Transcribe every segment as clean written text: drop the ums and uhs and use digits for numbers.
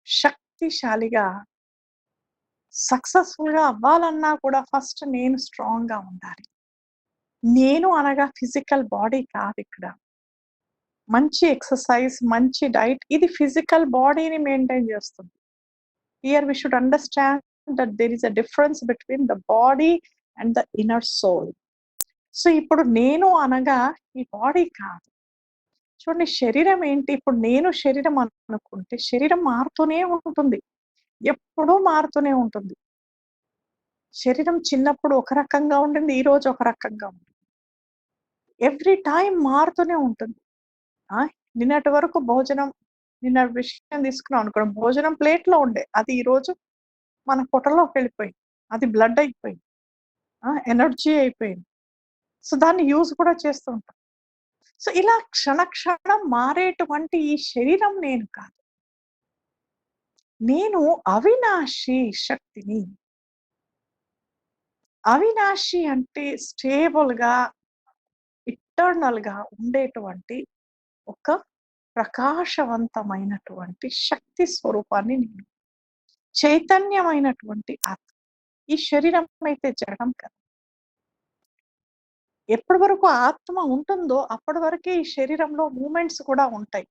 శక్తిశాలిగా, సక్సెస్‌ఫుల్‌గా అవ్వాలన్నా కూడా ఫస్ట్ నేను స్ట్రాంగ్‌గా ఉండాలి. నేను అనగా ఫిజికల్ బాడీ కాదిక్కడ. మంచి ఎక్సర్‌సైజ్, మంచి డైట్ ఇది ఫిజికల్ బాడీని మెయింటైన్ చేస్తుంది. Here we should understand that there is a difference between the body and the inner soul. So, ఇప్పుడు నేను అనగా ఈ బాడీ కాదు. చూడండి శరీరం ఏంటి? ఇప్పుడు నేను శరీరం అనుకుంటే శరీరం మారుతూనే ఉంటుంది. ఎప్పుడూ మారుతూనే ఉంటుంది. శరీరం చిన్నప్పుడు ఒక రకంగా ఉండింది. ఈరోజు ఒక రకంగా ఉంటుంది. ఎవ్రీ టైమ్ మారుతూనే ఉంటుంది. ఆ! నిన్నటి వరకు భోజనం నిన్న విషయం తీసుకున్నాం అనుకోండి. భోజనం ప్లేట్‌లో ఉండే. అది ఈరోజు మన పొట్టలోకెళ్ళిపోయింది. అది బ్లడ్ అయిపోయింది. ఎనర్జీ అయిపోయింది. సో, దాన్ని యూజ్ కూడా చేస్తూ ఉంటాం. సో, ఇలా క్షణ క్షణం మారేటువంటి ఈ శరీరం నేను కాదు. నేను అవినాశి శక్తిని. అవినాశి అంటే స్టేబుల్‌గా, ఇటర్నల్‌గా ఉండేటువంటి ఒక ప్రకాశవంతమైనటువంటి శక్తి స్వరూపాన్ని నేను. చైతన్యమైనటువంటి ఆత్మ. ఈ శరీరం అయితే జడం కాదు. ఎప్పటి వరకు ఆత్మ ఉంటుందో అప్పటి వరకే ఈ శరీరంలో మూవ్‌మెంట్స్ కూడా ఉంటాయి.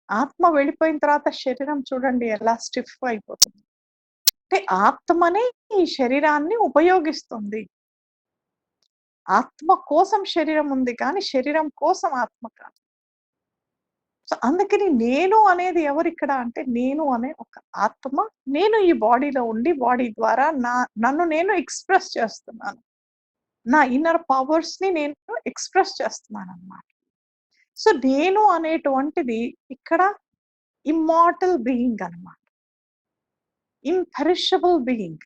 ఆత్మ వెళ్ళిపోయిన తర్వాత శరీరం చూడండి ఎలా స్టిఫ్ అయిపోతుంది. అంటే ఆత్మనే ఈ శరీరాన్ని ఉపయోగిస్తుంది. ఆత్మ కోసం శరీరం ఉంది కానీ శరీరం కోసం ఆత్మ కాదు. సో, అందుకని నేను అనేది ఎవరిక్కడ అంటే నేను అనే ఒక ఆత్మ. నేను ఈ బాడీలో ఉండి బాడీ ద్వారా నన్ను నేను ఎక్స్‌ప్రెస్ చేస్తున్నాను. నా ఇన్నర్ పవర్స్‌ని నేను ఎక్స్‌ప్రెస్ చేస్తున్నాననమాట. సో, నేను అనేటువంటిది ఇక్కడ ఇమ్మార్టల్ బీయింగ్ అనమాట. Imperishable being.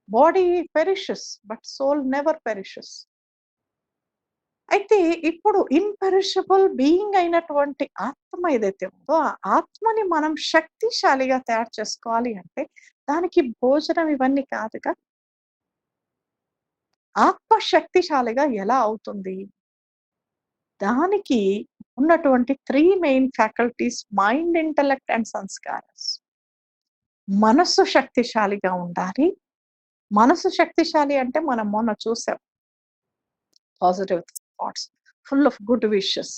Body perishes but soul never perishes. అయితే ఇప్పుడు ఇంపెరిషబుల్ బీయింగ్ అయినటువంటి ఆత్మ ఏదైతే ఉందో, ఆ ఆత్మని మనం శక్తిశాలిగా తయారు చేసుకోవాలి అంటే, దానికి భోజనం ఇవన్నీ కాదుగా. ఆత్మ శక్తిశాలిగా ఎలా అవుతుంది? దానికి ఉన్నటువంటి 3 main faculties mind, intellect and సంస్కారస్. మనస్సు శక్తిశాలిగా ఉండాలి. మనసు శక్తిశాలి అంటే మనం మొన్న చూసాం. Positive thoughts, full of good wishes,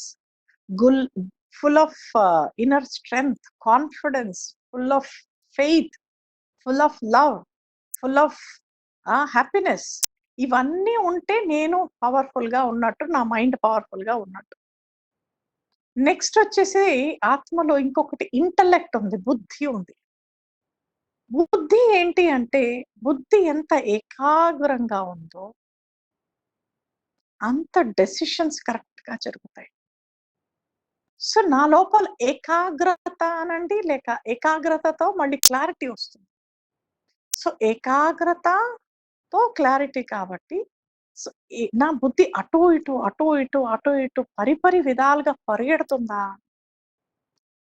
గుల్ full of inner strength, confidence, full of faith, full of love, full of happiness. ఇవన్నీ ఉంటే నేను పవర్‌ఫుల్‌గా ఉన్నట్టు, నా మైండ్ పవర్‌ఫుల్‌గా ఉన్నట్టు. నెక్స్ట్ వచ్చేసి ఆత్మలో ఇంకొకటి ఇంటెలెక్ట్ ఉంది. బుద్ధి ఉంది. బుద్ధి ఏంటి అంటే, బుద్ధి ఎంత ఏకాగ్రంగా ఉందో, అంత డెసిషన్స్ కరెక్ట్‌గా జరుగుతాయి. సో, నా లోపల ఏకాగ్రత అనండి, లేక ఏకాగ్రతతో మళ్ళీ క్లారిటీ వస్తుంది. సో, ఏకాగ్రతతో క్లారిటీ కాబట్టి, సో, నా బుద్ధి అటు ఇటు, అటు ఇటు, అటు ఇటు పరిపరి విధాలుగా పరిగెడుతుందా?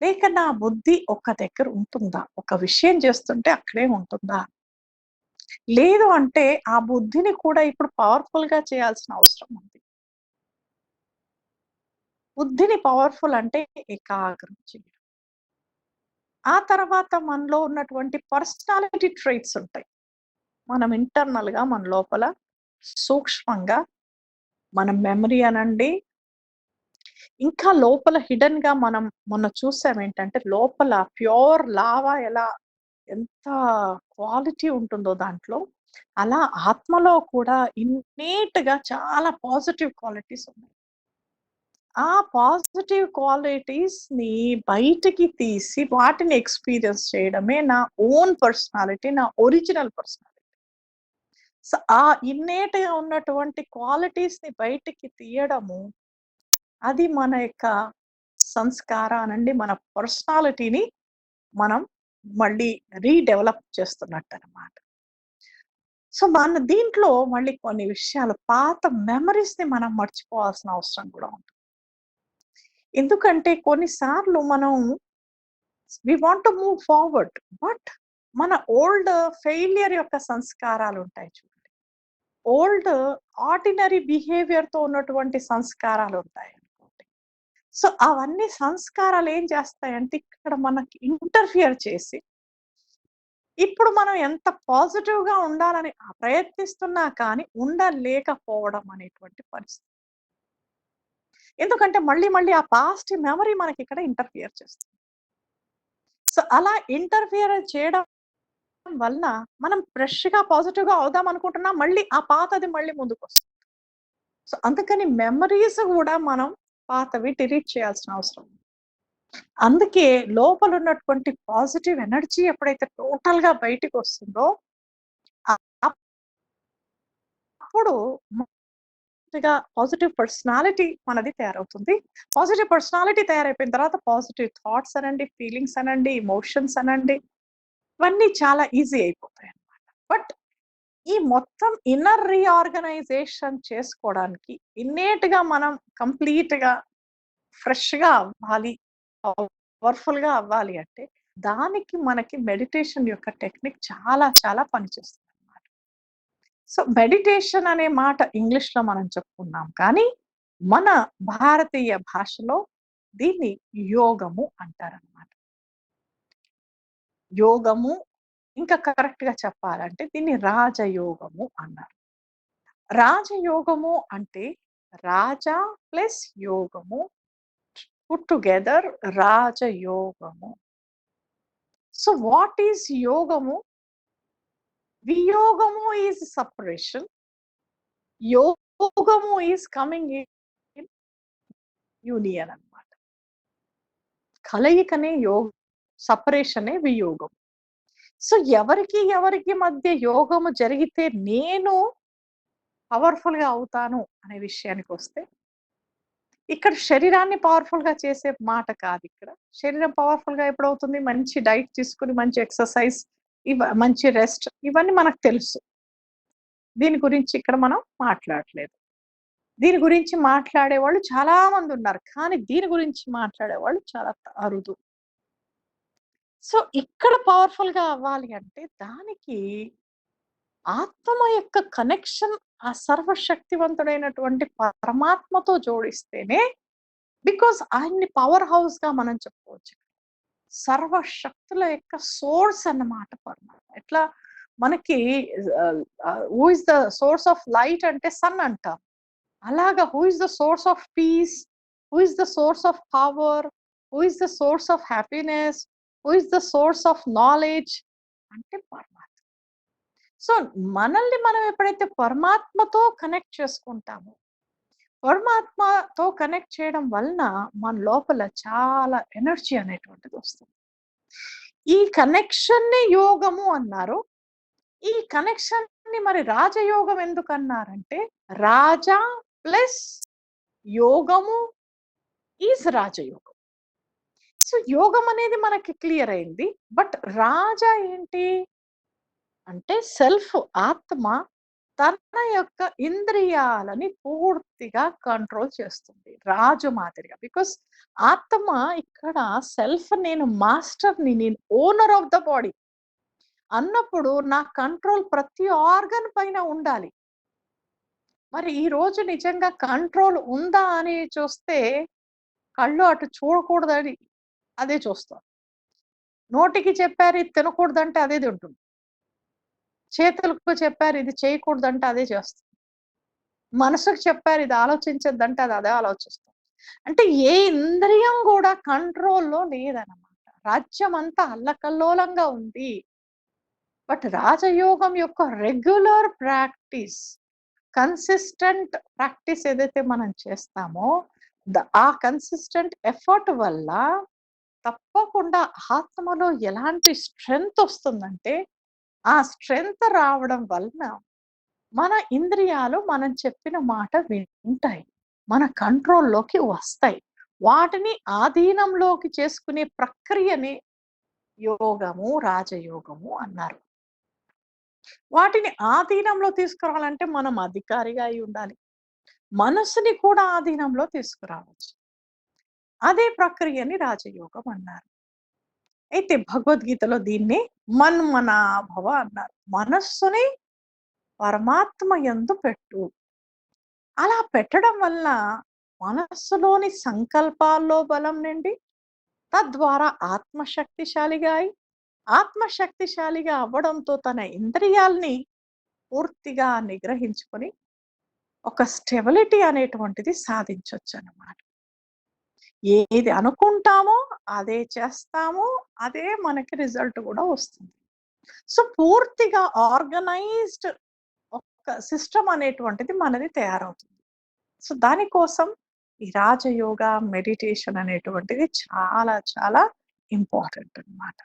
లేక నా బుద్ధి ఒక దగ్గర ఉంటుందా? ఒక విషయం చేస్తుంటే అక్కడే ఉంటుందా? లేదు అంటే ఆ బుద్ధిని కూడా ఇప్పుడు పవర్‌ఫుల్‌గా చేయాల్సిన అవసరం ఉంది. బుద్ధిని పవర్‌ఫుల్ అంటే ఏకాగ్రం చేయడం. ఆ తర్వాత మనలో ఉన్నటువంటి పర్సనాలిటీ ట్రైట్స్ ఉంటాయి. మనం ఇంటర్నల్‌గా మన లోపల సూక్ష్మంగా మన మెమరీ అనండి, ఇంకా లోపల హిడెన్‌గా మనం మొన్న చూసాం ఏంటంటే లోపల ప్యూర్ లావా ఎలా ఎంత క్వాలిటీ ఉంటుందో దాంట్లో, అలా ఆత్మలో కూడా ఇన్నేట్‌గా చాలా పాజిటివ్ క్వాలిటీస్ ఉన్నాయి. ఆ పాజిటివ్ క్వాలిటీస్‌ని బయటికి తీసి వాటిని ఎక్స్‌పీరియన్స్ చేయడమే నా ఓన్ పర్సనాలిటీ. నా ఒరిజినల్ పర్సనాలిటీ. సో, ఆ ఇన్నేట్‌గా ఉన్నటువంటి క్వాలిటీస్‌ని బయటికి తీయడము, అది మన యొక్క సంస్కారానండి, మన పర్సనాలిటీని మనం మళ్ళీ రీడెవలప్ చేస్తున్నట్టనమాట. సో, మన దీంట్లో మళ్ళీ కొన్ని విషయాలు పాత మెమోరీస్‌ని మనం మర్చిపోవాల్సిన అవసరం కూడా ఉంది. ఎందుకంటే కొన్ని సార్లు మనం we want to move forward. But మన ఓల్డ్ ఫెయిల్యూర్ యొక్క సంస్కారాలుంటాయి చూడండి. ఓల్డ్ ఆర్డినరీ బిహేవియర్‌తో ఉన్నటువంటి సంస్కారాలుంటాయనుకోండి. సో, అవన్నీ సంస్కారాలు ఏం చేస్తాయంటే ఇక్కడ మనకి ఇంటర్ఫియర్ చేసి, ఇప్పుడు మనం ఎంత పాజిటివ్‌గా ఉండాలని ప్రయత్నిస్తున్నా కానీ ఉండలేకపోవడం అనేటువంటి పరిస్థితి. ఎందుకంటే మళ్ళీ మళ్ళీ ఆ పాస్ట్ మెమరీ మనకిక్కడ ఇంటర్ఫియర్ చేస్తుంది. సో, అలా ఇంటర్ఫియర్ చేయడం వలన మనం ఫ్రెష్‌గా, పాజిటివ్‌గా అవుదాం అనుకుంటున్నా మళ్ళీ ఆ పాతది మళ్ళీ ముందుకొస్తుంది. సో, అందుకని మెమరీస్ గూడా మనం పాతవి డిలీట్ చేయాల్సిన అవసరం ఉంది. అందుకే లోపలున్నటువంటి పాజిటివ్ ఎనర్జీ ఎప్పుడైతే టోటల్‌గా బయటికొస్తుందో, అ అప్పుడు మంచిగా పాజిటివ్ పర్సనాలిటీ మనది తయారవుతుంది. పాజిటివ్ పర్సనాలిటీ తయారైపోయిన తర్వాత పాజిటివ్ థాట్స్ అనండి, ఫీలింగ్స్ అనండి, ఎమోషన్స్ అనండి, ఇవన్నీ చాలా ఈజీ అయిపోతాయన్నమాట. బట్ ఈ మొత్తం ఇన్నర్ రీఆర్గనైజేషన్ చేసుకోవడానికి ఇన్నేట్‌గా మనం కంప్లీట్‌గా ఫ్రెష్‌గా అవ్వాలి, పవర్‌ఫుల్‌గా అవ్వాలి అంటే, దానికి మనకి మెడిటేషన్ యొక్క టెక్నిక్ చాలా చాలా పనిచేస్తుందన్నమాట. సో, మెడిటేషన్ అనే మాట ఇంగ్లీష్‌లో మనం చెప్పుకున్నాం. కానీ, మన భారతీయ భాషలో దీన్ని యోగము అంటారనమాట. యోగము ఇంకా కరెక్ట్‌గా చెప్పాలంటే దీన్ని రాజయోగము అన్నారు. రాజయోగము అంటే రాజా ప్లస్ యోగము పుట్ టుగెదర్ రాజయోగము. సో, వాట్ ఈస్ యోగము? వియోగము ఈస్ సెపరేషన్. యోగము ఈస్ కమింగ్ ఇన్ యూనియన్ అన్నమాట. కలయికనే సెపరేషనే వియోగం. సో, ఎవరికి మధ్య యోగము జరిగితే నేను పవర్‌ఫుల్‌గా అవుతాను అనే విషయానికొస్తే, ఇక్కడ శరీరాన్ని పవర్‌ఫుల్‌గా చేసే మాట కాదిక్కడ. శరీరం పవర్‌ఫుల్‌గా ఎప్పుడవుతుంది? మంచి డైట్ తీసుకొని, మంచి ఎక్సర్‌సైజ్, మంచి రెస్ట్ ఇవన్నీ మనకు తెలుసు. దీని గురించి ఇక్కడ మనం మాట్లాడట్లేదు. దీని గురించి మాట్లాడేవాళ్ళు చాలా మందున్నారు. కానీ దీని గురించి మాట్లాడేవాళ్ళు చాలా అరుదు. సో, ఇక్కడ పవర్‌ఫుల్‌గా అవ్వాలి అంటే దానికి ఆత్మ యొక్క కనెక్షన్ ఆ సర్వశక్తివంతుడైనటువంటి పరమాత్మతో జోడిస్తేనే బికాజ్ ఆయన్ని పవర్ హౌస్‌గా మనం చెప్పుకోవచ్చు. సర్వశక్తుల యొక్క సోర్స్ అన్నమాట పరమాత్మ. ఎట్లా మనకి who is the source of light అంటే సన్ అంటాం. అలాగా who is the source of piece, who is the source of power, who is the source of happiness, who is the source of knowledge అంటే పరమాత్మ. So, మనల్ని మనం ఎప్పుడైతే పరమాత్మతో connect చేసుకుంటామో, పరమాత్మతో కనెక్ట్ చేయడం వలన మన లోపల చాలా ఎనర్జీ అనేటువంటిదొస్తుంది. ఈ కనెక్షన్‌ని యోగము అన్నారు. ఈ కనెక్షన్‌ని మరి రాజయోగం ఎందుకన్నారంటే, రాజా ప్లస్ యోగము ఈజ్ రాజయోగం. సో, యోగం అనేది మనకి క్లియర్ అయింది. బట్ రాజా ఏంటి? అంటే సెల్ఫ్ ఆత్మ తన యొక్క ఇంద్రియాలని పూర్తిగా కంట్రోల్ చేస్తుంది. రాజు మాదిరిగా. బికాస్ ఆత్మ ఇక్కడ సెల్ఫ్ నేను మాస్టర్‌ని, నేను ఓనర్ ఆఫ్ ద బాడీ అన్నప్పుడు నా కంట్రోల్ ప్రతి ఆర్గాన్ పైన ఉండాలి. మరి ఈ రోజు నిజంగా కంట్రోల్ ఉందా అని చూస్తే కళ్ళు అటు చూడకూడదని అదే చూస్తాం. నోటికి చెప్పారు ఇది తినకూడదంటే అదే తింటుంది. చేతులకు చెప్పారు ఇది చేయకూడదంటే అదే చేస్తుంది. మనసుకు చెప్పారు ఇది ఆలోచించొద్దంటే అది అదే ఆలోచిస్తుంది. అంటే ఏ ఇంద్రియం గూడా కంట్రోల్‌లో లేదనమాట. రాజ్యమంతా అల్లకల్లోలంగా ఉంది. బట్ రాజయోగం యొక్క రెగ్యులర్ ప్రాక్టీస్, కన్సిస్టెంట్ ప్రాక్టీస్ ఏదైతే మనం చేస్తామో, ఆ కన్సిస్టెంట్ ఎఫర్ట్ వల్ల తప్పకుండా ఆత్మలో ఎలాంటి స్ట్రెంగ్త్ ఒస్తుందంటే, ఆ స్ట్రెంగ్త్ రావడం వలన మన ఇంద్రియాలు మనం చెప్పిన మాట వింటాయి. మన కంట్రోల్‌లోకి వస్తాయి. వాటిని ఆధీనంలోకి చేసుకునే ప్రక్రియనే యోగము, రాజయోగము అన్నారు. వాటిని ఆధీనంలో తీసుకురావాలంటే మనం అధికారిగా అయ్యుండాలి. మనసుని కూడా ఆధీనంలో తీసుకురావచ్చు. అదే ప్రక్రియని రాజయోగం అన్నారు. అయితే భగవద్గీతలో దీన్ని మన్మనాభవ అన్నారు. మనస్సుని పరమాత్మ యందు పెట్టు. అలా పెట్టడం వల్ల మనస్సులోని సంకల్పాల్లో బలం నిండి, తద్వారా ఆత్మశక్తిశాలిగా అయి, ఆత్మశక్తిశాలిగా అవ్వడంతో తన ఇంద్రియాల్ని పూర్తిగా నిగ్రహించుకొని, ఒక స్టెబిలిటీ అనేటువంటిది సాధించొచ్చనమాట. ఏది అనుకుంటామో అదే చేస్తాము. అదే మనకి రిజల్ట్ గూడా వస్తుంది. సో, పూర్తిగా ఆర్గనైజ్డ్ ఒక సిస్టమ్ అనేటువంటిది మనది తయారవుతుంది. సో, దానికోసం ఈ రాజయోగ, మెడిటేషన్ అనేటువంటిది చాలా చాలా ఇంపార్టెంట్ అన్నమాట.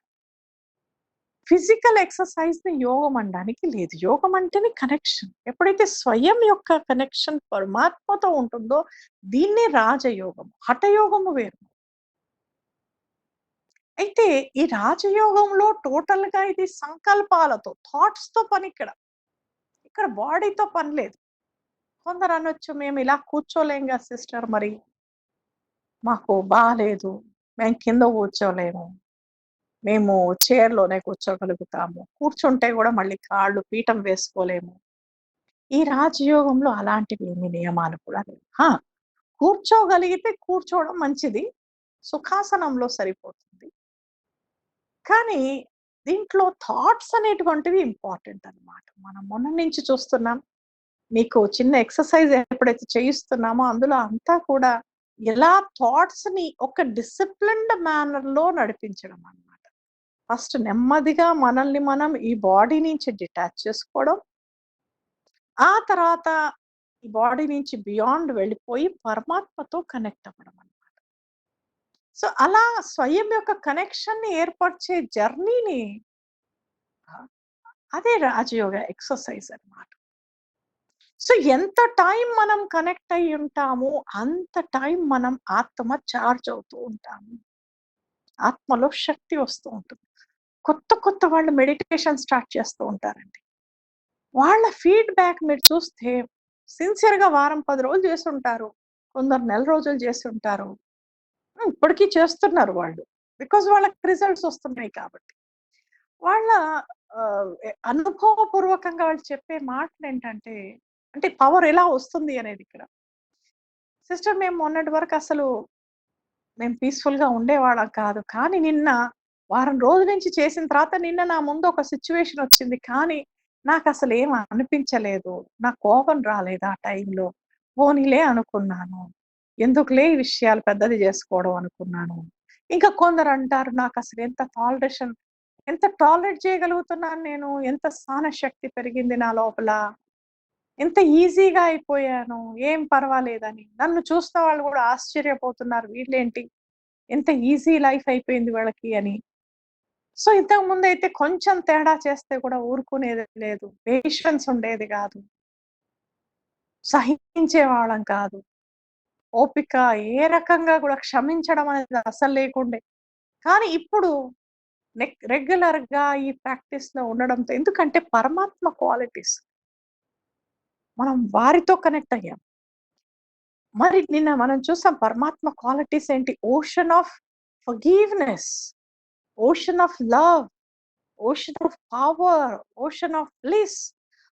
ఫిజికల్ ఎక్సర్‌సైజ్‌ని యోగం అనడానికి లేదు. యోగం అంటేనే కనెక్షన్. ఎప్పుడైతే స్వయం యొక్క కనెక్షన్ పరమాత్మతో ఉంటుందో దీన్నే రాజయోగం. హఠయోగము వేరు. అయితే ఈ రాజయోగంలో టోటల్‌గా ఇది సంకల్పాలతో, థాట్స్‌తో పనిక్కడ. ఇక్కడ బాడీతో పని లేదు. కొందరనొచ్చు మేమిలా కూర్చోలేంగా సిస్టర్ మరి. మాకు బాలేదు. మేము కింద కూర్చోలేము. మేము చైర్‌లోనే కూర్చోగలుగుతాము. కూర్చుంటే గూడా మళ్ళీ కాళ్ళు పీఠం వేసుకోలేము. ఈ రాజయోగంలో అలాంటివేమి నియమాలు కూడా లేవు. కూర్చోగలిగితే కూర్చోవడం మంచిది. సుఖాసనంలో సరిపోతుంది. కానీ దీంట్లో థాట్స్ అనేటువంటివి ఇంపార్టెంట్ అన్నమాట. మనం మొన్న నుంచి చూస్తున్నాం. మీకు చిన్న ఎక్సర్‌సైజ్ ఎప్పుడైతే చేయిస్తున్నామో అందులో అంతా కూడా ఎలా థాట్స్‌ని ఒక డిసిప్లిన్డ్ మేనర్‌లో నడిపించడం అన్నమాట. ఫస్ట్ నెమ్మదిగా మనల్ని మనం ఈ బాడీ నుంచి డిటాచ్ చేసుకోవడం. ఆ తర్వాత ఈ బాడీ నుంచి బియాండ్ వెళ్ళిపోయి పరమాత్మతో కనెక్ట్ అవ్వడం అన్నమాట. సో, అలా స్వయం యొక్క కనెక్షన్‌ని ఏర్పరిచే జర్నీని ఆహ్, అదే రాజయోగ ఎక్సర్‌సైజ్ అన్నమాట. సో, ఎంత టైం మనం కనెక్ట్ అయ్యి ఉంటామో, అంత టైం మనం ఆత్మ చార్జ్ అవుతూ ఉంటాము. ఆత్మలో శక్తి వస్తూ ఉంటుంది. కొత్త కొత్త వాళ్ళు మెడిటేషన్ స్టార్ట్ చేస్తూ ఉంటారండి. వాళ్ళ ఫీడ్‌బ్యాక్ మీరు చూస్తే సిన్సియర్‌గా వారం, 10 రోజులు చేసుంటారు. కొందరు నెల రోజులు చేసుంటారు. ఇప్పటికి చేస్తున్నారు వాళ్ళు. బికాజ్ వాళ్ళకి రిజల్ట్స్ వస్తున్నాయి కాబట్టి. వాళ్ళ అనుభవపూర్వకంగా వాళ్ళు చెప్పే మాటలేంటంటే, అంటే పవర్ ఎలా వస్తుంది అనేది ఇక్కడ. సిస్టర్ మేము మొన్నటి వరకు అసలు మేము పీస్‌ఫుల్‌గా ఉండేవాళ్ళం కాదు. కానీ నిన్న వారం రోజుల నుంచి చేసిన తర్వాత నిన్న నా ముందు ఒక సిట్యుయేషన్ వచ్చింది. కానీ నాకసలేం అనిపించలేదు. నాకు కోపం రాలేదు ఆ టైంలో. పోనీలే అనుకున్నాను. ఎందుకులే ఈ విషయాలు పెద్దది జేసుకోవడం అనుకున్నాను. ఇంకా కొందరంటారు నాకసలు ఎంత టాలరేట్ చేయగలుగుతున్నాను నేను. ఎంత సహన శక్తి పెరిగింది నా లోపల. ఎంత ఈజీగా అయిపోయాను. ఏం పర్వాలేదని. నన్ను చూసిన వాళ్ళు గూడా ఆశ్చర్యపోతున్నారు. వీళ్ళేంటి ఎంత ఈజీ లైఫ్ అయిపోయింది వాళ్ళకి అని. సో, ఇంతకు ముందైతే కొంచెం తేడా చేస్తే కూడా ఊరుకునేది లేదు. పేషెన్స్ ఉండేది గాదు. సహించేవాళ్ళం కాదు. ఓపిక ఏ రకంగా గూడా క్షమించడం అనేది అసలు లేకుండే. కానీ ఇప్పుడు రెగ్యులర్‌గా ఈ ప్రాక్టీస్‌లో ఉండడంతో ఎందుకంటే పరమాత్మ క్వాలిటీస్. మనం వారితో కనెక్ట్ అయ్యాం. మరి నిన్న మనం చూసాం పరమాత్మ క్వాలిటీస్ ఏంటి? Ocean of forgiveness, ocean of love, ocean of power, ocean of bliss.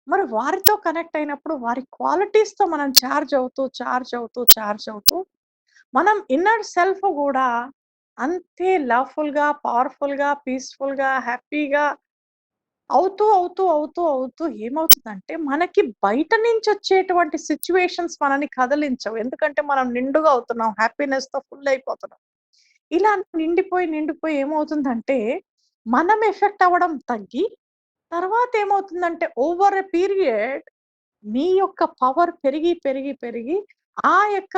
మరి వారితో కనెక్ట్ అయినప్పుడు వారి క్వాలిటీస్‌తో మనం చార్జ్ అవుతూ మనం ఇన్నర్ సెల్ఫ్ గూడా అంతే లవ్‌ఫుల్‌గా, పవర్‌ఫుల్‌గా, పీస్‌ఫుల్‌గా, హ్యాపీగా అవుతూ ఏమవుతుందంటే మనకి బయట నుంచొచ్చేటువంటి సిట్యుయేషన్స్ మనని కదిలించవు. ఎందుకంటే మనం నిండుగా అవుతున్నాం. హ్యాపీనెస్‌తో ఫుల్ అయిపోతున్నాం. ఇలా నిండిపోయి ఏమవుతుందంటే మనం ఎఫెక్ట్ అవ్వడం తగ్గి తర్వాత ఏమవుతుందంటే ఓవర్ ఎ పీరియడ్ మీ యొక్క పవర్ పెరిగి ఆ యొక్క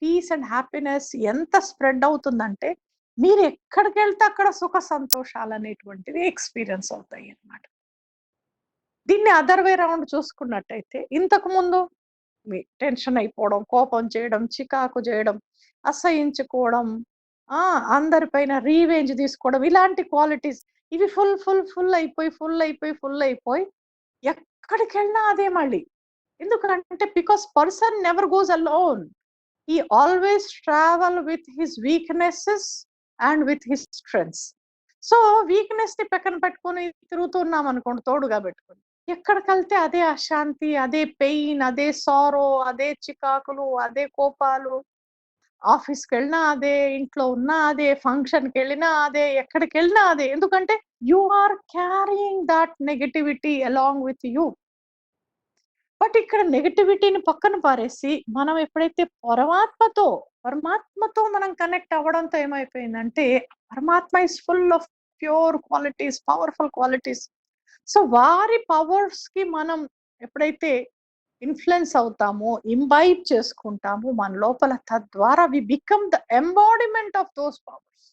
పీస్ అండ్ హ్యాపీనెస్ ఎంత స్ప్రెడ్ అవుతుందంటే మీరు ఎక్కడికెళ్తే అక్కడ సుఖ సంతోషాలనేటువంటివి ఎక్స్‌పీరియన్స్ అవుతాయన్నమాట. దీన్ని అదర్ వే రౌండ్ చూసుకున్నట్టయితే ఇంతకుముందు టెన్షన్ అయిపోవడం, కోపం చేయడం, చికాకు చేయడం, అసహించుకోవడం, ఆ! అందరి పైన రీవెంజ్ తీసుకోవడం ఇలాంటి క్వాలిటీస్ ఇవి ఫుల్ అయిపోయి ఎక్కడికెళ్ళినా అదే మళ్ళీ. ఎందుకంటే because person never goes alone. He always travel with his weaknesses and with his strengths. So, వీక్‌నెస్‌ని పక్కన పెట్టుకొని తిరుగుతున్నామనుకోండి తోడుగా పెట్టుకొని. ఎక్కడికెళ్తే అదే అశాంతి, అదే పెయిన్, అదే సారో, అదే చికాకులు, అదే కోపాలు. ఆఫీస్‌కెళ్ళినా అదే, ఇంట్లో ఉన్నా అదే, ఫంక్షన్‌కెళ్ళినా అదే, ఎక్కడికెళ్ళినా అదే. ఎందుకంటే you are carrying that negativity along with you. But ఇక్కడ నెగటివిటీని పక్కన పారేసి, మనం ఎప్పుడైతే పరమాత్మతో మనం కనెక్ట్ అవ్వడంతో ఏమైపోయిందంటే, పరమాత్మ is full of pure qualities, powerful qualities. So, వారి పవర్స్‌కి మనం ఎప్పుడైతే ఇన్‌ఫ్లూయెన్స్ అవుతామో, ఇంబైబ్ చేసుకుంటామో మన లోపల, తద్వారా we become the embodiment of those powers.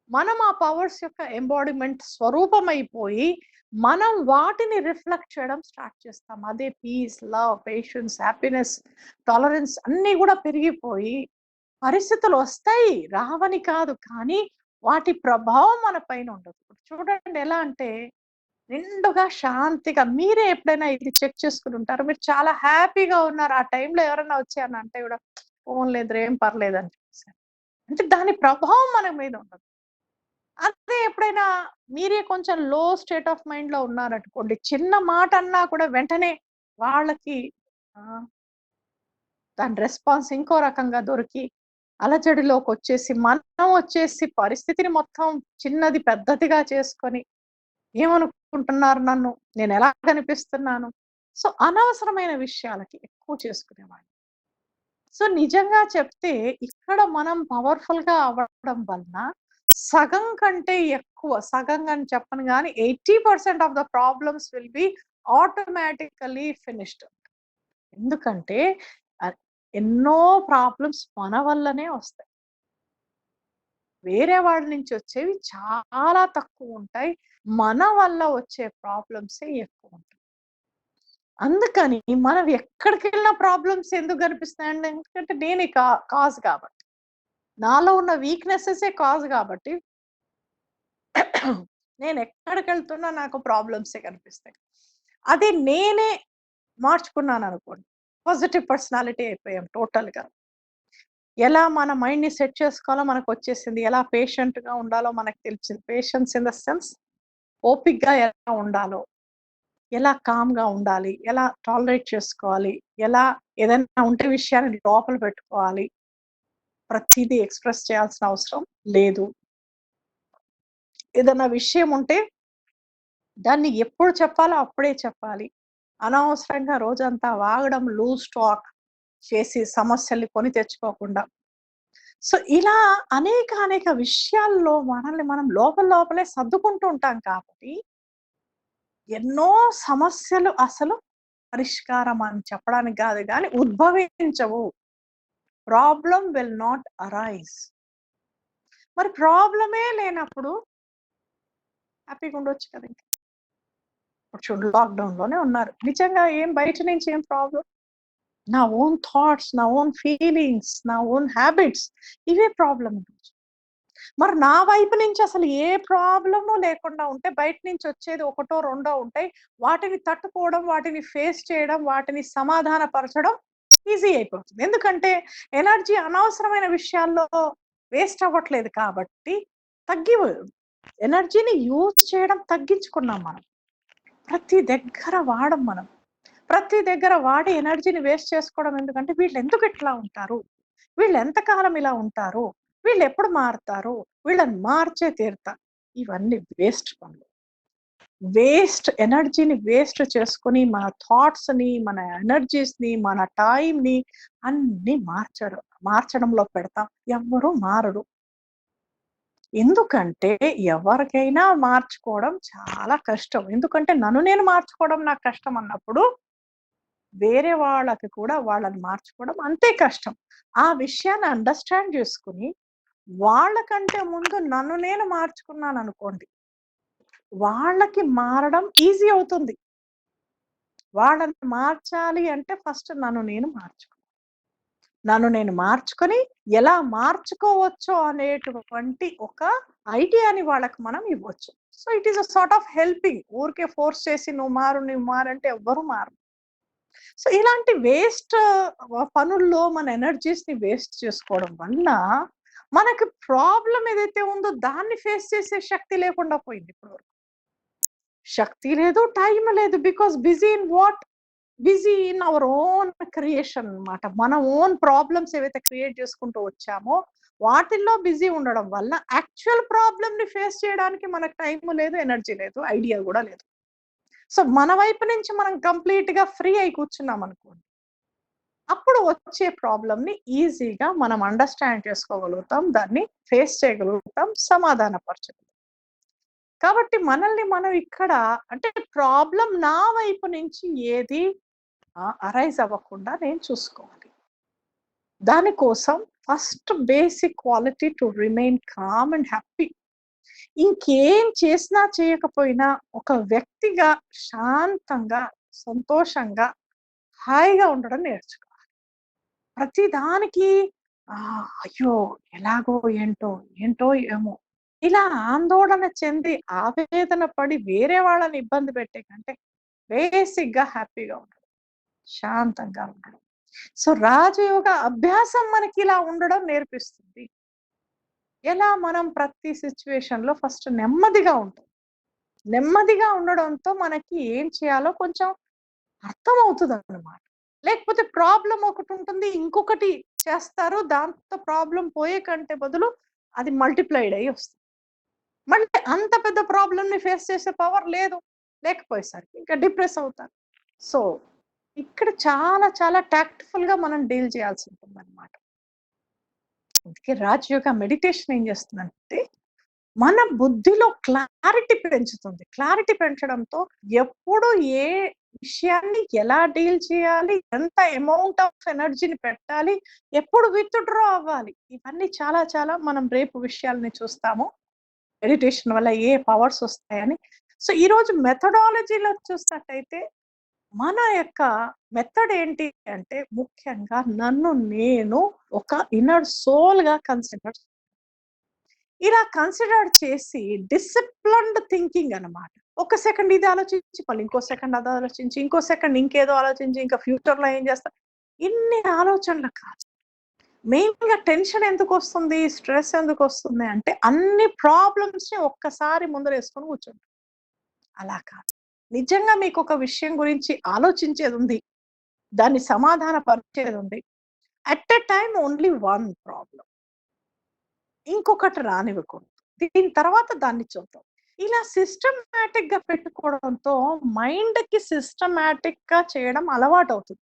మనం ఆ పవర్స్ యొక్క ఎంబాడిమెంట్ స్వరూపమైపోయి, మనం వాటిని రిఫ్లెక్ట్ చేయడం స్టార్ట్ చేస్తాం. అదే peace, love, patience, happiness, tolerance అన్నీ గూడా పెరిగిపోయి, పరిస్థితులొస్తాయి, రావని కాదు. కానీ వాటి ప్రభావం మన పైన ఉండదు. ఇప్పుడు చూడండి ఎలా అంటే, నిండుగా శాంతిగా మీరే ఎప్పుడైనా ఇది చెక్ చేసుకొని ఉంటారా? మీరు చాలా హ్యాపీగా ఉన్నారు. ఆ టైంలో ఎవరైనా వచ్చి ఏమన్నా అంటే గూడా, పోనీలేదురా ఏం పర్లేదని చెప్పేసి. అంటే దాని ప్రభావం మన మీద ఉండదు. అదే ఎప్పుడైనా మీరే కొంచెం లో స్టేట్ ఆఫ్ మైండ్‌లో ఉన్నారనుకోండి, చిన్న మాట అన్నా కూడా వెంటనే వాళ్ళకి ఆహ్, దాని రెస్పాన్స్ ఇంకో రకంగా దొరికి, అలజడిలోకొచ్చేసి, మనం వచ్చేసి పరిస్థితిని మొత్తం చిన్నది పెద్దదిగా చేసుకొని, ఏమనుకుంటున్నారు నన్ను? నేనెలా కనిపిస్తున్నాను? సో, అనవసరమైన విషయాలకి ఎక్కువ చేసుకునేవాళ్ళు. సో, నిజంగా చెప్తే ఇక్కడ మనం పవర్‌ఫుల్‌గా అవ్వడం వలన సగం కంటే ఎక్కువ, సగం అని చెప్పను గానీ 80% of the problems will be automatically finished. ఎందుకంటే ఆహ్, ఎన్నో ప్రాబ్లమ్స్ మన వల్లనే వస్తాయి. వేరే వాళ్ళ నుంచి వచ్చేవి చాలా తక్కువుంటాయి. మన వల్ల వచ్చే ప్రాబ్లమ్సే ఎక్కువుంటాయి. అందుకని మనం ఎక్కడికెళ్ళినా ప్రాబ్లమ్స్ ఎందుకు కనిపిస్తాయండి? ఎందుకంటే నేనే కాజ్ కాబట్టి. నాలో ఉన్న వీక్‌నెసెసే కాజ్ గాబట్టి, నేనెక్కడికెళ్తున్నా నాకు ప్రాబ్లమ్సే కనిపిస్తాయి. అదే నేనే మార్చుకున్నాననుకోండి, పాజిటివ్ పర్సనాలిటీ అయిపోయాం టోటల్‌గా. ఎలా మన మైండ్‌ని సెట్ చేసుకోవాలో మనకొచ్చేసింది. ఎలా పేషెంట్‌గా ఉండాలో మనకు తెలిసింది. పేషెన్స్ ఇన్ ద సెన్స్ ఓపికగా ఎలా ఉండాలో, ఎలా కామ్‌గా ఉండాలి, ఎలా టాలరేట్ చేసుకోవాలి, ఎలా ఏదైనా ఉంటే విషయాన్ని లోపల పెట్టుకోవాలి. ప్రతీదీ ఎక్స్‌ప్రెస్ చేయాల్సిన అవసరం లేదు. ఏదన్నా విషయం ఉంటే దాన్ని ఎప్పుడు చెప్పాలో అప్పుడే చెప్పాలి. అనవసరంగా రోజంతా వాగడం, లూజ్ టాక్ చేసి సమస్యల్ని కొని తెచ్చుకోకుండా. సో, ఇలా అనేక విషయాల్లో మనల్ని మనం లోపలే సర్దుకుంటూ ఉంటాం కాబట్టి, ఎన్నో సమస్యలు అసలు పరిష్కారం అని చెప్పడానికి గాదు గానీ ఉద్భవించవు. Problem will not arise. మరి ప్రాబ్లమే లేనప్పుడు హ్యాపీగా ఉండొచ్చు కదా! ఇంక. ఇప్పుడు చూడు లాక్‌డౌన్‌లోనే ఉన్నారు. నిజంగా ఏం బయట నుంచి ఏం ప్రాబ్లమ్ నా ఓన్ థాట్స్, నా ఓన్ ఫీలింగ్స్, నా ఓన్ హ్యాబిట్స్ ఇవే ప్రాబ్లమ్ ఈరోజు. మరి నా వైపు నుంచి అసలు ఏ ప్రాబ్లము లేకుండా ఉంటే బయట నుంచి వచ్చేది ఒకటో, రెండో ఉంటాయి. వాటిని తట్టుకోవడం, వాటిని ఫేస్ చేయడం, వాటిని సమాధానపరచడం ఈజీ అయిపోతుంది. ఎందుకంటే ఎనర్జీ అనవసరమైన విషయాల్లో వేస్ట్ అవ్వట్లేదు కాబట్టి తగ్గి ఎనర్జీని యూజ్ చేయడం తగ్గించుకున్నాం మనం. ప్రతి దగ్గర వాడం మనం. ప్రతి దగ్గర వాడి ఎనర్జీని వేస్ట్ చేసుకోవడం ఎందుకంటే వీళ్ళెందుకు ఇట్లా ఉంటారు? వీళ్ళెంత కాలం ఇలా ఉంటారు? వీళ్ళెప్పుడు మారతారు? వీళ్ళని మార్చే తీరుతా. ఇవన్నీ వేస్ట్ పనులు. వేస్ట్ ఎనర్జీని వేస్ట్ చేసుకొని మన థాట్స్‌ని, మన ఎనర్జీస్‌ని, మన టైమ్‌ని అన్నీ మార్చడంలో పెడతాం. ఎవ్వరు మారరు. ఎందుకంటే ఎవరికైనా మార్చుకోవడం చాలా కష్టం. ఎందుకంటే నన్ను నేను మార్చుకోవడం నాకు కష్టం అన్నప్పుడు వేరే వాళ్ళకి కూడా వాళ్ళని మార్చుకోవడం అంతే కష్టం. ఆ విషయాన్ని అండర్‌స్టాండ్ చేసుకొని, వాళ్ళకంటే ముందు నన్ను నేను మార్చుకున్నాననుకోండి, వాళ్ళకి మారడం ఈజీ అవుతుంది. వాళ్ళని మార్చాలి అంటే ఫస్ట్ నన్ను నేను మార్చుకొని, ఎలా మార్చుకోవచ్చో అనేటువంటి ఒక ఐడియాని వాళ్ళకి మనం ఇవ్వచ్చు. So, it is a sort of helping. ఊరికే ఫోర్స్ చేసి నువ్వు మారు అంటే ఎవ్వరు మారరు. సో, ఇలాంటి వేస్ట్ పనుల్లో మన ఎనర్జీస్‌ని వేస్ట్ చేసుకోవడం వల్ల, మనకి ప్రాబ్లమ్ ఏదైతే ఉందో దాన్ని ఫేస్ చేసే శక్తి లేకుండా పోయింది ఇప్పుడు వరకు. శక్తి లేదు, టైం లేదు. Because busy in what? Busy in our own creation అన్నమాట. మన ఓన్ ప్రాబ్లమ్స్ ఏవైతే క్రియేట్ చేసుకుంటూ వచ్చామో, వాటిల్లో బిజీ ఉండడం వల్ల యాక్చువల్ ప్రాబ్లమ్‌ని ఫేస్ చేయడానికి మనకు టైము లేదు, ఎనర్జీ లేదు, ఐడియా గూడా లేదు. సో, మన వైపు నుంచి మనం కంప్లీట్‌గా ఫ్రీ అయి కూర్చున్నామనుకోండి, అప్పుడు వచ్చే ప్రాబ్లమ్‌ని ఈజీగా మనం అండర్‌స్టాండ్ చేసుకోగలుగుతాం. దాన్ని ఫేస్ చేయగలుగుతాం, సమాధానపరచగలుగుతాం. కాబట్టి మనల్ని మనం ఇక్కడ అంటే ప్రాబ్లమ్ నా వైపు నుంచి ఏది అరైజ్ అవ్వకుండా నేను చూసుకోవాలి. దానికోసం first basic quality to remain calm and happy. ఇంకేం చేసినా చేయకపోయినా ఒక వ్యక్తిగా శాంతంగా, సంతోషంగా, హాయిగా ఉండడం నేర్చుకోవాలి. ప్రతి దానికి అయ్యో! ఎలాగో ఏంటో, ఏంటో ఏమో ఇలా ఆందోళన చెంది, ఆవేదన పడి వేరే వాళ్ళని ఇబ్బంది పెట్టే కంటే బేసిక్‌గా హ్యాపీగా ఉండడం. శాంతంగా ఉండడం. సో, రాజయోగ అభ్యాసం మనకిలా ఉండడం నేర్పిస్తుంది. ఎలా మనం ప్రతి సిట్యుయేషన్‌లో ఫస్ట్ నెమ్మదిగా ఉంటాం. నెమ్మదిగా ఉండడంతో మనకి ఏం చేయాలో కొంచెం అర్థమవుతదనమాట. లేకపోతే ప్రాబ్లమ్ ఒకటుంటుంది. ఇంకొకటి చేస్తారు. దాంతో ప్రాబ్లమ్ పోయే కంటే బదులు అది మల్టిప్లైడ్ అయ్యి వస్తుంది. మళ్ళీ అంత పెద్ద ప్రాబ్లమ్‌ని ఫేస్ చేసే పవర్ లేదు. లేకపోయేసరికి ఇంకా డిప్రెస్ అవుతారు. సో, ఇక్కడ చాలా చాలా టాక్ట్‌ఫుల్‌గా మనం డీల్ చేయాల్సి ఉంటుందన్నమాట. అందుకే రాజయోగ మెడిటేషన్ ఏం చేస్తుందంటే, మన బుద్ధిలో క్లారిటీ పెంచుతుంది. క్లారిటీ పెంచడంతో ఎప్పుడు ఏ విషయాన్ని ఎలా డీల్ చేయాలి, ఎంత అమౌంట్ ఆఫ్ ఎనర్జీని పెట్టాలి, ఎప్పుడు విత్‌డ్రా అవ్వాలి. ఇవన్నీ చాలా చాలా మనం రేపు విషయాల్ని చూస్తాము. మెడిటేషన్ వల్ల ఏ పవర్స్ వస్తాయని. సో, ఈరోజు మెథడాలజీలో చూసినట్టయితే మన యొక్క మెథడ్ ఏంటి అంటే ముఖ్యంగా నన్ను నేను ఒక ఇన్నర్ సోల్‌గా ఇలా కన్సిడర్ చేసి డిసిప్లిన్డ్ థింకింగ్ అన్నమాట. ఒక సెకండ్ ఇది ఆలోచించి, మళ్ళీ ఇంకో సెకండ్ అది ఆలోచించి, ఇంకో సెకండ్ ఇంకేదో ఆలోచించి, ఇంకా ఫ్యూచర్‌లో ఏం చేస్తా ఇన్ని ఆలోచనలు కాదు. మెయిన్‌గా టెన్షన్ ఎందుకొస్తుంది? స్ట్రెస్ ఎందుకొస్తుంది అంటే అన్ని ప్రాబ్లమ్స్‌ని ఒక్కసారి ముందరేసుకొని కూర్చుంటాం. అలా కాదు. నిజంగా మీకొక విషయం గురించి ఆలోచించేదుంది. దాన్ని సమాధాన పరిచేదుంది. At a time only one problem. ఇంకొకటి రానివ్వకూడదు. దీని తర్వాత దాన్ని చూద్దాం. ఇలా సిస్టమాటిక్‌గా పెట్టుకోవడంతో మైండ్‌కి సిస్టమాటిక్‌గా చేయడం అలవాటవుతుంది.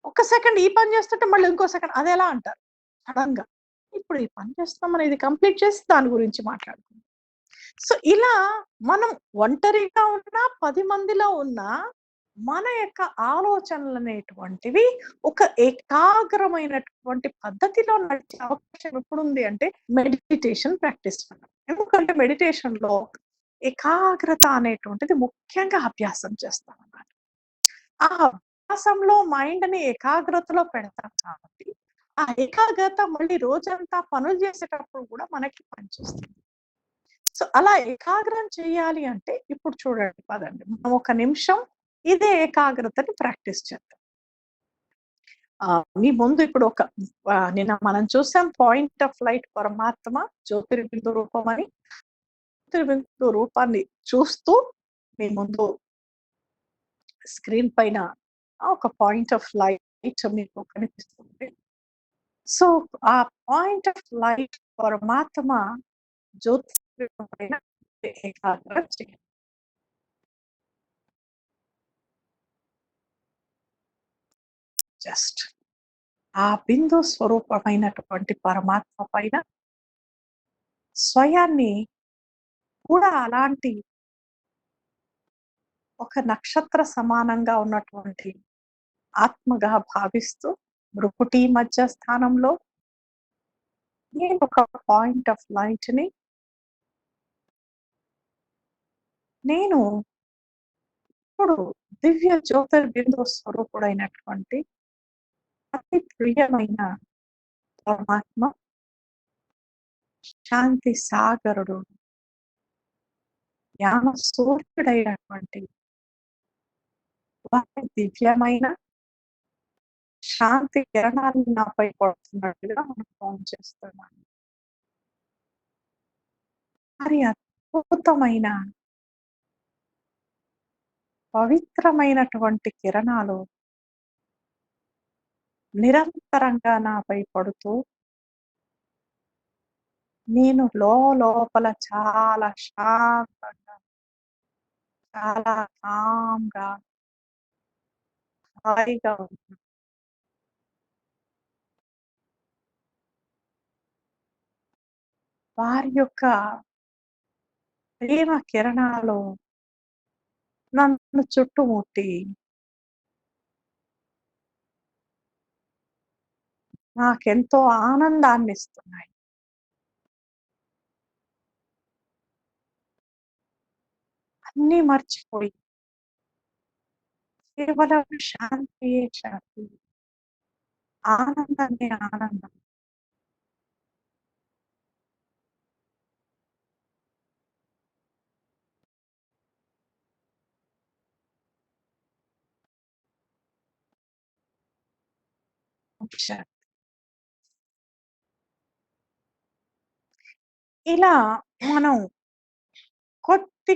ఒక్క సెకండ్ ఈ పని చేస్తుంటే మళ్ళీ ఇంకో సెకండ్ అదెలా అంటారు సడెన్‌గా. ఇప్పుడు ఈ పని చేస్తున్నాం మనం ఇది కంప్లీట్ చేసి దాని గురించి మాట్లాడుకుందాం. సో, ఇలా మనం ఒంటరిగా ఉన్నా, 10 మందిలో ఉన్నా మన యొక్క ఆలోచనలనేటువంటివి ఒక ఏకాగ్రమైనటువంటి పద్ధతిలో నడిచే అవకాశం ఎప్పుడుంది అంటే మెడిటేషన్ ప్రాక్టీస్ వల్ల. ఎందుకంటే మెడిటేషన్‌లో ఏకాగ్రత అనేటువంటిది ముఖ్యంగా అభ్యాసం చేస్తామన్నమాట. ఆ అభ్యాసంలో మైండ్‌ని ఏకాగ్రతలో పెడతాం కాబట్టి, ఆ ఏకాగ్రత మళ్ళీ రోజంతా పనులు చేసేటప్పుడు కూడా మనకి పనిచేస్తుంది. సో, అలా ఏకాగ్రం చేయాలి అంటే ఇప్పుడు చూడండి పదండి. మనం ఒక నిమిషం ఇదే ఏకాగ్రతని ప్రాక్టీస్ చేద్దాం. మీ ముందు ఇప్పుడు ఒక నిన్న మనం చూసాం పాయింట్ ఆఫ్ లైట్ పరమాత్మ జ్యోతిర్బిందు రూపమని. జ్యోతిర్బిందు రూపాన్ని చూస్తూ మీ ముందు స్క్రీన్ పైన ఒక పాయింట్ ఆఫ్ లైట్ మీకు కనిపిస్తుంది. సో, ఆ పాయింట్ ఆఫ్ లైట్ పరమాత్మ జ్యోతిర్బిందు పైన ఏకాగ్రం చేయండి. జస్ట్ ఆ బిందు స్వరూపమైనటువంటి పరమాత్మ పైన స్వయాన్ని కూడా అలాంటి ఒక నక్షత్ర సమానంగా ఉన్నటువంటి ఆత్మగా భావిస్తూ భృకుటి మధ్య స్థానంలో నేను ఒక పాయింట్ ఆఫ్ లైట్‌ని నేను ఇప్పుడు దివ్య జ్యోతిర్బిందు స్వరూపుడైనటువంటి అతి ప్రియమైన పరమాత్మ, శాంతి సాగరుడు, జ్ఞాన సూర్యుడైనటువంటి వారి దివ్యమైన శాంతి కిరణాలు నాపై పడుతున్నట్టుగా అనుభవం చేస్తున్నాను. మరి అద్భుతమైన, పవిత్రమైనటువంటి కిరణాలు నిరంతరంగా నాపై పడుతూ, నేను లోపల చాలా శాంతంగా, చాలా కామ్‌గా, హాయిగా ఉన్నాను. వారి యొక్క ప్రేమ కిరణాలు నన్ను చుట్టుముట్టి నాకెంతో ఆనందాన్నిస్తున్నాయి. అన్నీ మర్చిపోయి కేవలం శాంతియే శాంతి, ఆనందమే ఆనందం. శాంతి. ఇలా మనం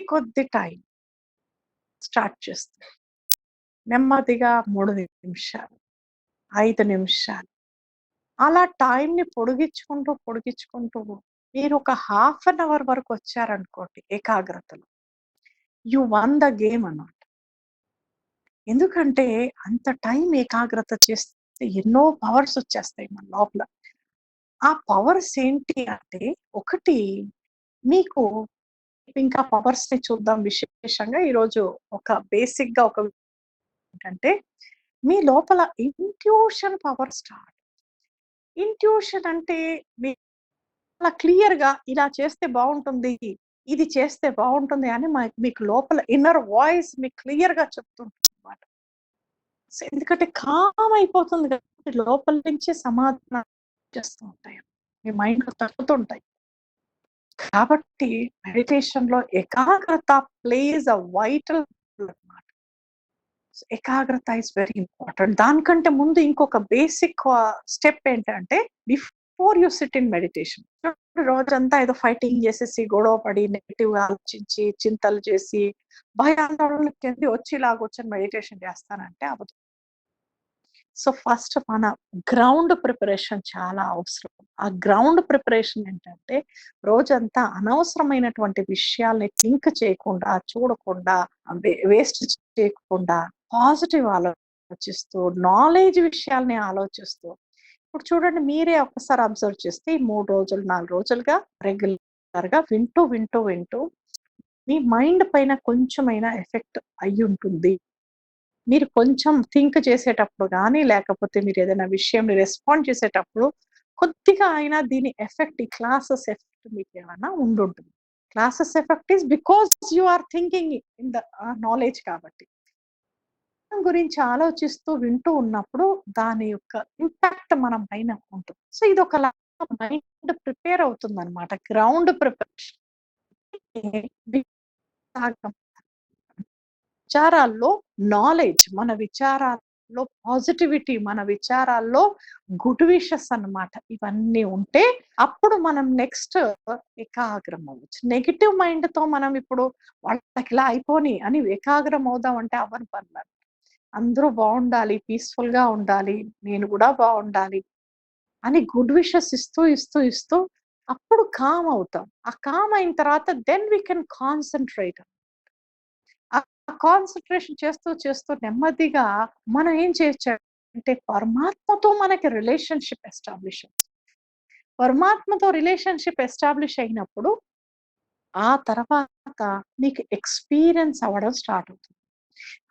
కొద్ది టైం స్టార్ట్ చేస్తాం. నెమ్మదిగా 3 నిమిషాలు, 5 నిమిషాలు అలా టైంని పొడిగించుకుంటూ మీరొక హాఫ్ అన్ అవర్ వరకొచ్చారనుకోండి ఏకాగ్రతలో. యూ వన్ ద గేమ్ అన్నమాట. ఎందుకంటే అంత టైం ఏకాగ్రత చేస్తే ఎన్నో పవర్స్ వచ్చేస్తాయి మన లోపల. ఆ పవర్స్ ఏంటి అంటే, ఒకటి మీకు ఇంకా పవర్స్‌ని చూద్దాం విశేషంగా ఈరోజు ఒక బేసిక్‌గా ఒక ఏంటంటే, మీ లోపల ఇంట్యూషన్ పవర్ స్టార్ట్. ఇంట్యూషన్ అంటే మీ చాలా క్లియర్‌గా ఇలా చేస్తే బావుంటుంది. ఇది చేస్తే బావుంటుంది అని మీకు లోపల ఇన్నర్ వాయిస్ మీకు క్లియర్‌గా చెప్తుంటుందన్నమాట. సో, ఎందుకంటే కామ్ అయిపోతుంది కాబట్టి లోపల నుంచి సమాధానం చేస్తూ ఉంటాయి. మీ మైండ్‌లో తట్టుతుంటాయి. కాబట్టి మెడిటేషన్‌లో ఏకాగ్రత ప్లేస్ ఎ వైటల్ రోల్ అన్నమాట. ఏకాగ్రత ఈస్ వెరీ ఇంపార్టెంట్. దానికంటే ముందు ఇంకొక బేసిక్ స్టెప్ ఏంటంటే before you SIT in meditation. రోజంతా ఏదో ఫైటింగ్ చేసేసి, గొడవ పడి, నెగెటివ్‌గా ఆలోచించి, చింతలు చేసి, భయాందోళనకి చెంది వచ్చి ఇలా కూర్చొని మెడిటేషన్ చేస్తానంటే అవ్వదు. సో, ఫస్ట్ మన గ్రౌండ్ ప్రిపరేషన్ చాలా అవసరం. ఆ గ్రౌండ్ ప్రిపరేషన్ ఏంటంటే, రోజంతా అనవసరమైనటువంటి విషయాల్ని థింక్ చేయకుండా, చూడకుండా, వేస్ట్ చేయకుండా, పాజిటివ్ ఆలోచిస్తూ, నాలెడ్జ్ విషయాల్ని ఆలోచిస్తూ, ఇప్పుడు చూడండి మీరే ఒక్కసారి అబ్జర్వ్ చేస్తే ఈ 3 రోజులు, 4 రోజులుగా రెగ్యులర్‌గా వింటూ, మీ మైండ్ పైన కొంచెమైనా ఎఫెక్ట్ అయ్యుంటుంది. మీరు కొంచెం థింక్ చేసేటప్పుడు గానీ, లేకపోతే మీరేదైనా విషయంని రెస్పాండ్ చేసేటప్పుడు, కొద్దిగా అయినా దీని ఎఫెక్ట్ ఈ క్లాసెస్ ఎఫెక్ట్ మీకేమన్నా ఉండుంటుంది. Classes effect is because you are thinking in the knowledge కాబట్టి. దాని గురించి ఆలోచిస్తూ వింటూ ఉన్నప్పుడు, దాని యొక్క ఇంపాక్ట్ మన పైన ఉంటుంది. సో, ఇదొకలా మైండ్ ప్రిపేర్ అవుతుందనమాట. Ground preparation. విచారాల్లో నాలెడ్జ్, మన విచారాల్లో పాజిటివిటీ, మన విచారాల్లో గుడ్ విషెస్ అన్నమాట. ఇవన్నీ ఉంటే అప్పుడు మనం నెక్స్ట్ ఏకాగ్రం అవ్వచ్చు. నెగెటివ్ మైండ్‌తో మనం ఇప్పుడు వాళ్ళకిలా అయిపోని అని ఏకాగ్రం అవుదాం అంటే అవ్వని పనులు. అందరూ బావుండాలి, పీస్‌ఫుల్‌గా ఉండాలి, నేను గూడా బావుండాలి అని గుడ్ విషెస్ ఇస్తూ అప్పుడు కామ్ అవుతాం. ఆ కామ్ అయిన తర్వాత దెన్ వి కెన్ కాన్సంట్రేట్. ఆ కాన్సంట్రేషన్ చేస్తూ నెమ్మదిగా మనం ఏం చేయొచ్చంటే పరమాత్మతో మనకి రిలేషన్‌షిప్ ఎస్టాబ్లిష్ అవుతుంది. పరమాత్మతో రిలేషన్‌షిప్ ఎస్టాబ్లిష్ అయినప్పుడు, ఆ తర్వాత మీకు ఎక్స్‌పీరియన్స్ అవ్వడం స్టార్ట్ అవుతుంది.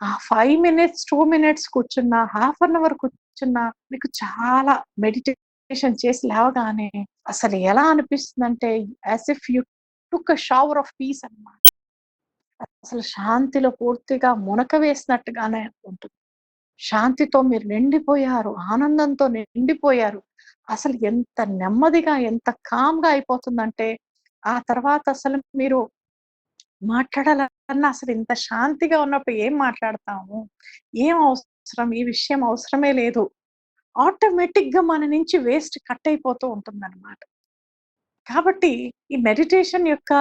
ఆ 5 మినిట్స్, 2 మినిట్స్ కూర్చున్నా, హాఫ్ అన్ అవర్ కూర్చున్నా మీకు చాలా మెడిటేషన్ చేసి లేవగానే అసలు ఎలా అనిపిస్తుందంటే as if you took a shower of peace అన్నమాట. అసలు శాంతిలో పూర్తిగా మునక వేసినట్టుగానే ఉంటుంది. శాంతితో మీరు నిండిపోయారు. ఆనందంతో నిండిపోయారు. అసలు ఎంత నెమ్మదిగా, ఎంత కామ్‌గా అయిపోతుందంటే, ఆ తర్వాత అసలు మీరు మాట్లాడాలన్నా అసలు ఇంత శాంతిగా ఉన్నప్పుడు ఏం మాట్లాడతాము? ఏం అవసరం? ఈ విషయం అవసరమే లేదు. ఆటోమేటిక్‌గా మన నుంచి వేస్ట్ కట్ అయిపోతూ ఉంటుందన్నమాట. కాబట్టి ఈ మెడిటేషన్ యొక్క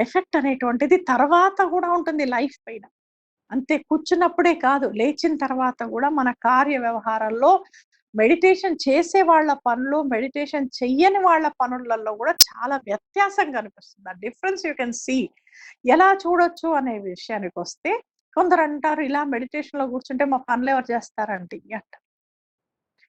ఎఫెక్ట్ అనేటువంటిది తర్వాత గూడా ఉంటుంది లైఫ్ పైన. అంతే కూర్చున్నప్పుడే కాదు, లేచిన తర్వాత గూడా మన కార్య వ్యవహారాల్లో మెడిటేషన్ చేసే వాళ్ళ పనులు, మెడిటేషన్ చెయ్యని వాళ్ళ పనులలో గూడా చాలా వ్యత్యాసం కనిపిస్తుంది. ఆ డిఫరెన్స్ యూ కెన్ సీ. ఎలా చూడొచ్చు అనే విషయానికొస్తే కొందరంటారు, "ఇలా మెడిటేషన్‌లో కూర్చుంటే మా పనులెవరు చేస్తారండి" అంటారు.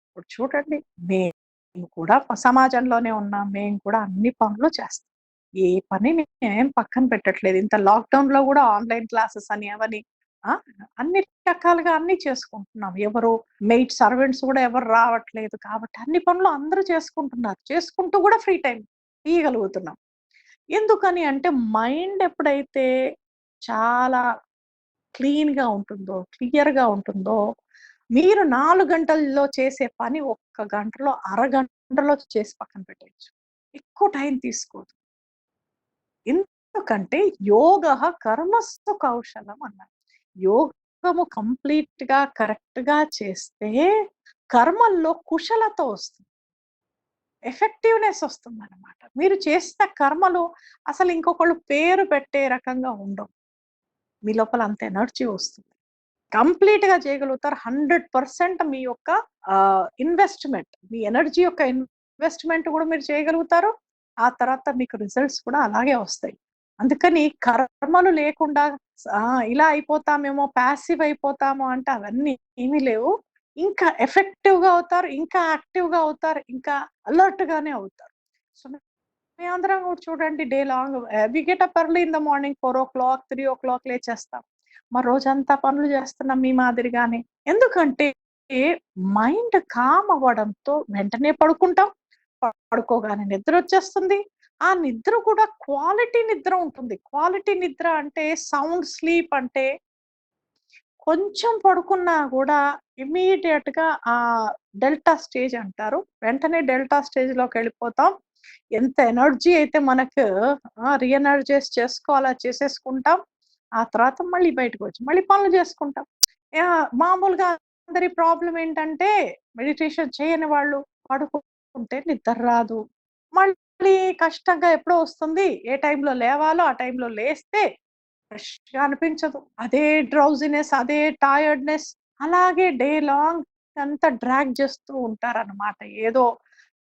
ఇప్పుడు చూడండి, మేము కూడా సమాజంలోనే ఉన్నాం. మేము కూడా అన్ని పనులు చేస్తాం. ఏ పని నేనేం పక్కన పెట్టట్లేదు. ఇంత లాక్‌డౌన్‌లో గూడా ఆన్‌లైన్ క్లాసెస్ అని అవని ఆ! అన్ని రకాలుగా అన్నీ చేసుకుంటున్నాం. మెయిడ్ సర్వెంట్స్ గూడా ఎవరు రావట్లేదు. కాబట్టి అన్ని పనులు అందరూ చేసుకుంటున్నారు. చేసుకుంటూ గూడా ఫ్రీ టైమ్ ఇయ్యగలుగుతున్నాం. ఎందుకని అంటే మైండ్ ఎప్పుడైతే చాలా క్లీన్‌గా ఉంటుందో, క్లియర్‌గా ఉంటుందో, మీరు 4 గంటల్లో చేసే పని ఒక్క గంటలో, అరగంటలో చేసి పక్కన పెట్టేయొచ్చు. ఎక్కువ టైం తీసుకోదు. ఎందుకంటే యోగః కర్మసు కౌశలం అన్నారు. యోగము కంప్లీట్‌గా కరెక్ట్‌గా చేస్తే కర్మల్లో కుశలత వస్తుంది. ఎఫెక్టివ్‌నెస్ వస్తుందనమాట. మీరు చేసిన కర్మలు అసలు ఇంకొకళ్ళు పేరు పెట్టే రకంగా ఉండవు. మీ లోపల అంత ఎనర్జీ వస్తుంది. కంప్లీట్‌గా చేయగలుగుతారు. 100% మీ యొక్క ఇన్వెస్ట్‌మెంట్, మీ ఎనర్జీ యొక్క ఇన్వెస్ట్‌మెంట్ గూడా మీరు చేయగలుగుతారు. ఆ తర్వాత మీకు రిజల్ట్స్ కూడా అలాగే వస్తాయి. అందుకని కర్మలు లేకుండా ఆ! ఇలా అయిపోతామేమో, పాసివ్ అయిపోతాము అంటే అవన్నీ ఏమీ లేవు. ఇంకా ఎఫెక్టివ్‌గా అవుతారు. ఇంకా యాక్టివ్‌గా అవుతారు. ఇంకా అలర్ట్‌గానే అవుతారు. సో, మేమందరం గూడా చూడండి day long we get up early in the morning 4:00, 3:00 లేచేస్తాం. మరి రోజంతా పనులు చేస్తున్నాం మీ మాదిరిగానే. ఎందుకంటే మైండ్ కామ్ అవ్వడంతో వెంటనే పడుకుంటాం. పడుకోగానే నిద్రొచ్చేస్తుంది. ఆ నిద్ర కూడా క్వాలిటీ నిద్ర ఉంటుంది. క్వాలిటీ నిద్ర అంటే సౌండ్ స్లీప్ అంటే కొంచెం పడుకున్నా గూడా ఇమ్మీడియేట్‌గా డెల్టా స్టేజ్ అంటారు. వెంటనే డెల్టా స్టేజ్‌లోకెళ్ళిపోతాం. ఎంత ఎనర్జీ అయితే మనకు రీఎనర్జైజ్ చేసుకోవాలో అది చేసేసుకుంటాం. ఆ తర్వాత మళ్ళీ బయటకొచ్చి మళ్ళీ పనులు చేసుకుంటాం. మామూలుగా అందరి ప్రాబ్లమ్ ఏంటంటే మెడిటేషన్ చేయని వాళ్ళు పడుకుంటే నిద్ర రాదు. మళ్ళీ కష్టంగా ఎప్పుడో వస్తుంది. ఏ టైంలో లేవాలో ఆ టైంలో లేస్తే ఫ్రెష్‌గా అనిపించదు. అదే డ్రౌజీనెస్, అదే టైర్డ్‌నెస్ అలాగే డే లాంగ్ అంతా డ్రాగ్ చేస్తూ ఉంటారనమాట. ఏదో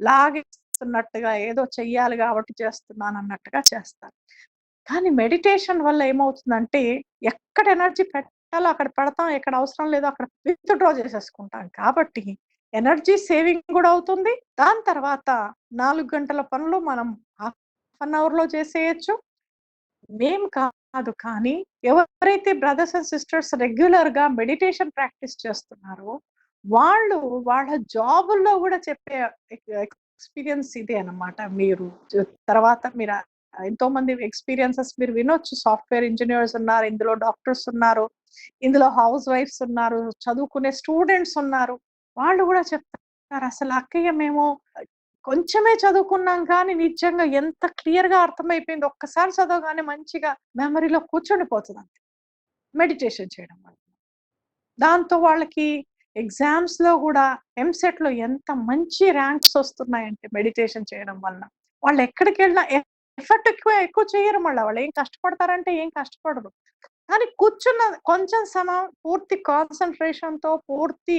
లాగేస్తున్నట్టుగా, ఏదో చెయ్యాలి గాబట్టి చేస్తున్నానన్నట్టుగా చేస్తారు. కానీ మెడిటేషన్ వల్ల ఏమవుతుందంటే, ఎక్కడ ఎనర్జీ పెట్టాలో అక్కడ పెడతాం. ఎక్కడ అవసరం లేదో అక్కడ విత్‌డ్రా చేసేసుకుంటాం. కాబట్టి ఎనర్జీ సేవింగ్ గూడా అవుతుంది. దాని తర్వాత 4 గంటల పనులు మనం హాఫ్ అన్ అవర్‌లో చేసేయొచ్చు. మేము కాదు. కానీ ఎవరైతే బ్రదర్స్ అండ్ సిస్టర్స్ రెగ్యులర్‌గా మెడిటేషన్ ప్రాక్టీస్ చేస్తున్నారో, వాళ్ళు వాళ్ళ జాబుల్లో గూడా చెప్పే ఎక్స్‌పీరియన్స్ ఇదే అన్నమాట. మీరు తర్వాత మీరు ఎంతోమంది ఎక్స్‌పీరియన్సెస్ మీరు వినొచ్చు. సాఫ్ట్‌వేర్ ఇంజినీర్స్ ఉన్నారు. ఇందులో డాక్టర్స్ ఉన్నారు. ఇందులో హౌస్ వైఫ్స్ ఉన్నారు. చదువుకునే స్టూడెంట్స్ ఉన్నారు. వాళ్ళు గూడా చెప్తారు. అసలు అక్కయ్య మేము కొంచెమే చదువుకున్నాం కానీ నిజంగా ఎంత క్లియర్‌గా అర్థమైపోయింది. ఒక్కసారి చదవగానే మంచిగా మెమరీలో కూర్చుండిపోతదంతే. మెడిటేషన్ చేయడం వల్ల. దాంతో వాళ్ళకి ఎగ్జామ్స్‌లో గూడా ఎంసెట్‌లో ఎంత మంచి ర్యాంక్స్ వస్తున్నాయంటే మెడిటేషన్ చేయడం వల్ల. వాళ్ళెక్కడికెళ్ళినా ఎఫర్ట్ ఎక్కువ చెయ్యరు మళ్ళా. వాళ్ళేం కష్టపడతారంటే ఏం కష్టపడరు. కానీ కూర్చున్న కొంచెం సమయం పూర్తి కాన్సంట్రేషన్‌తో పూర్తి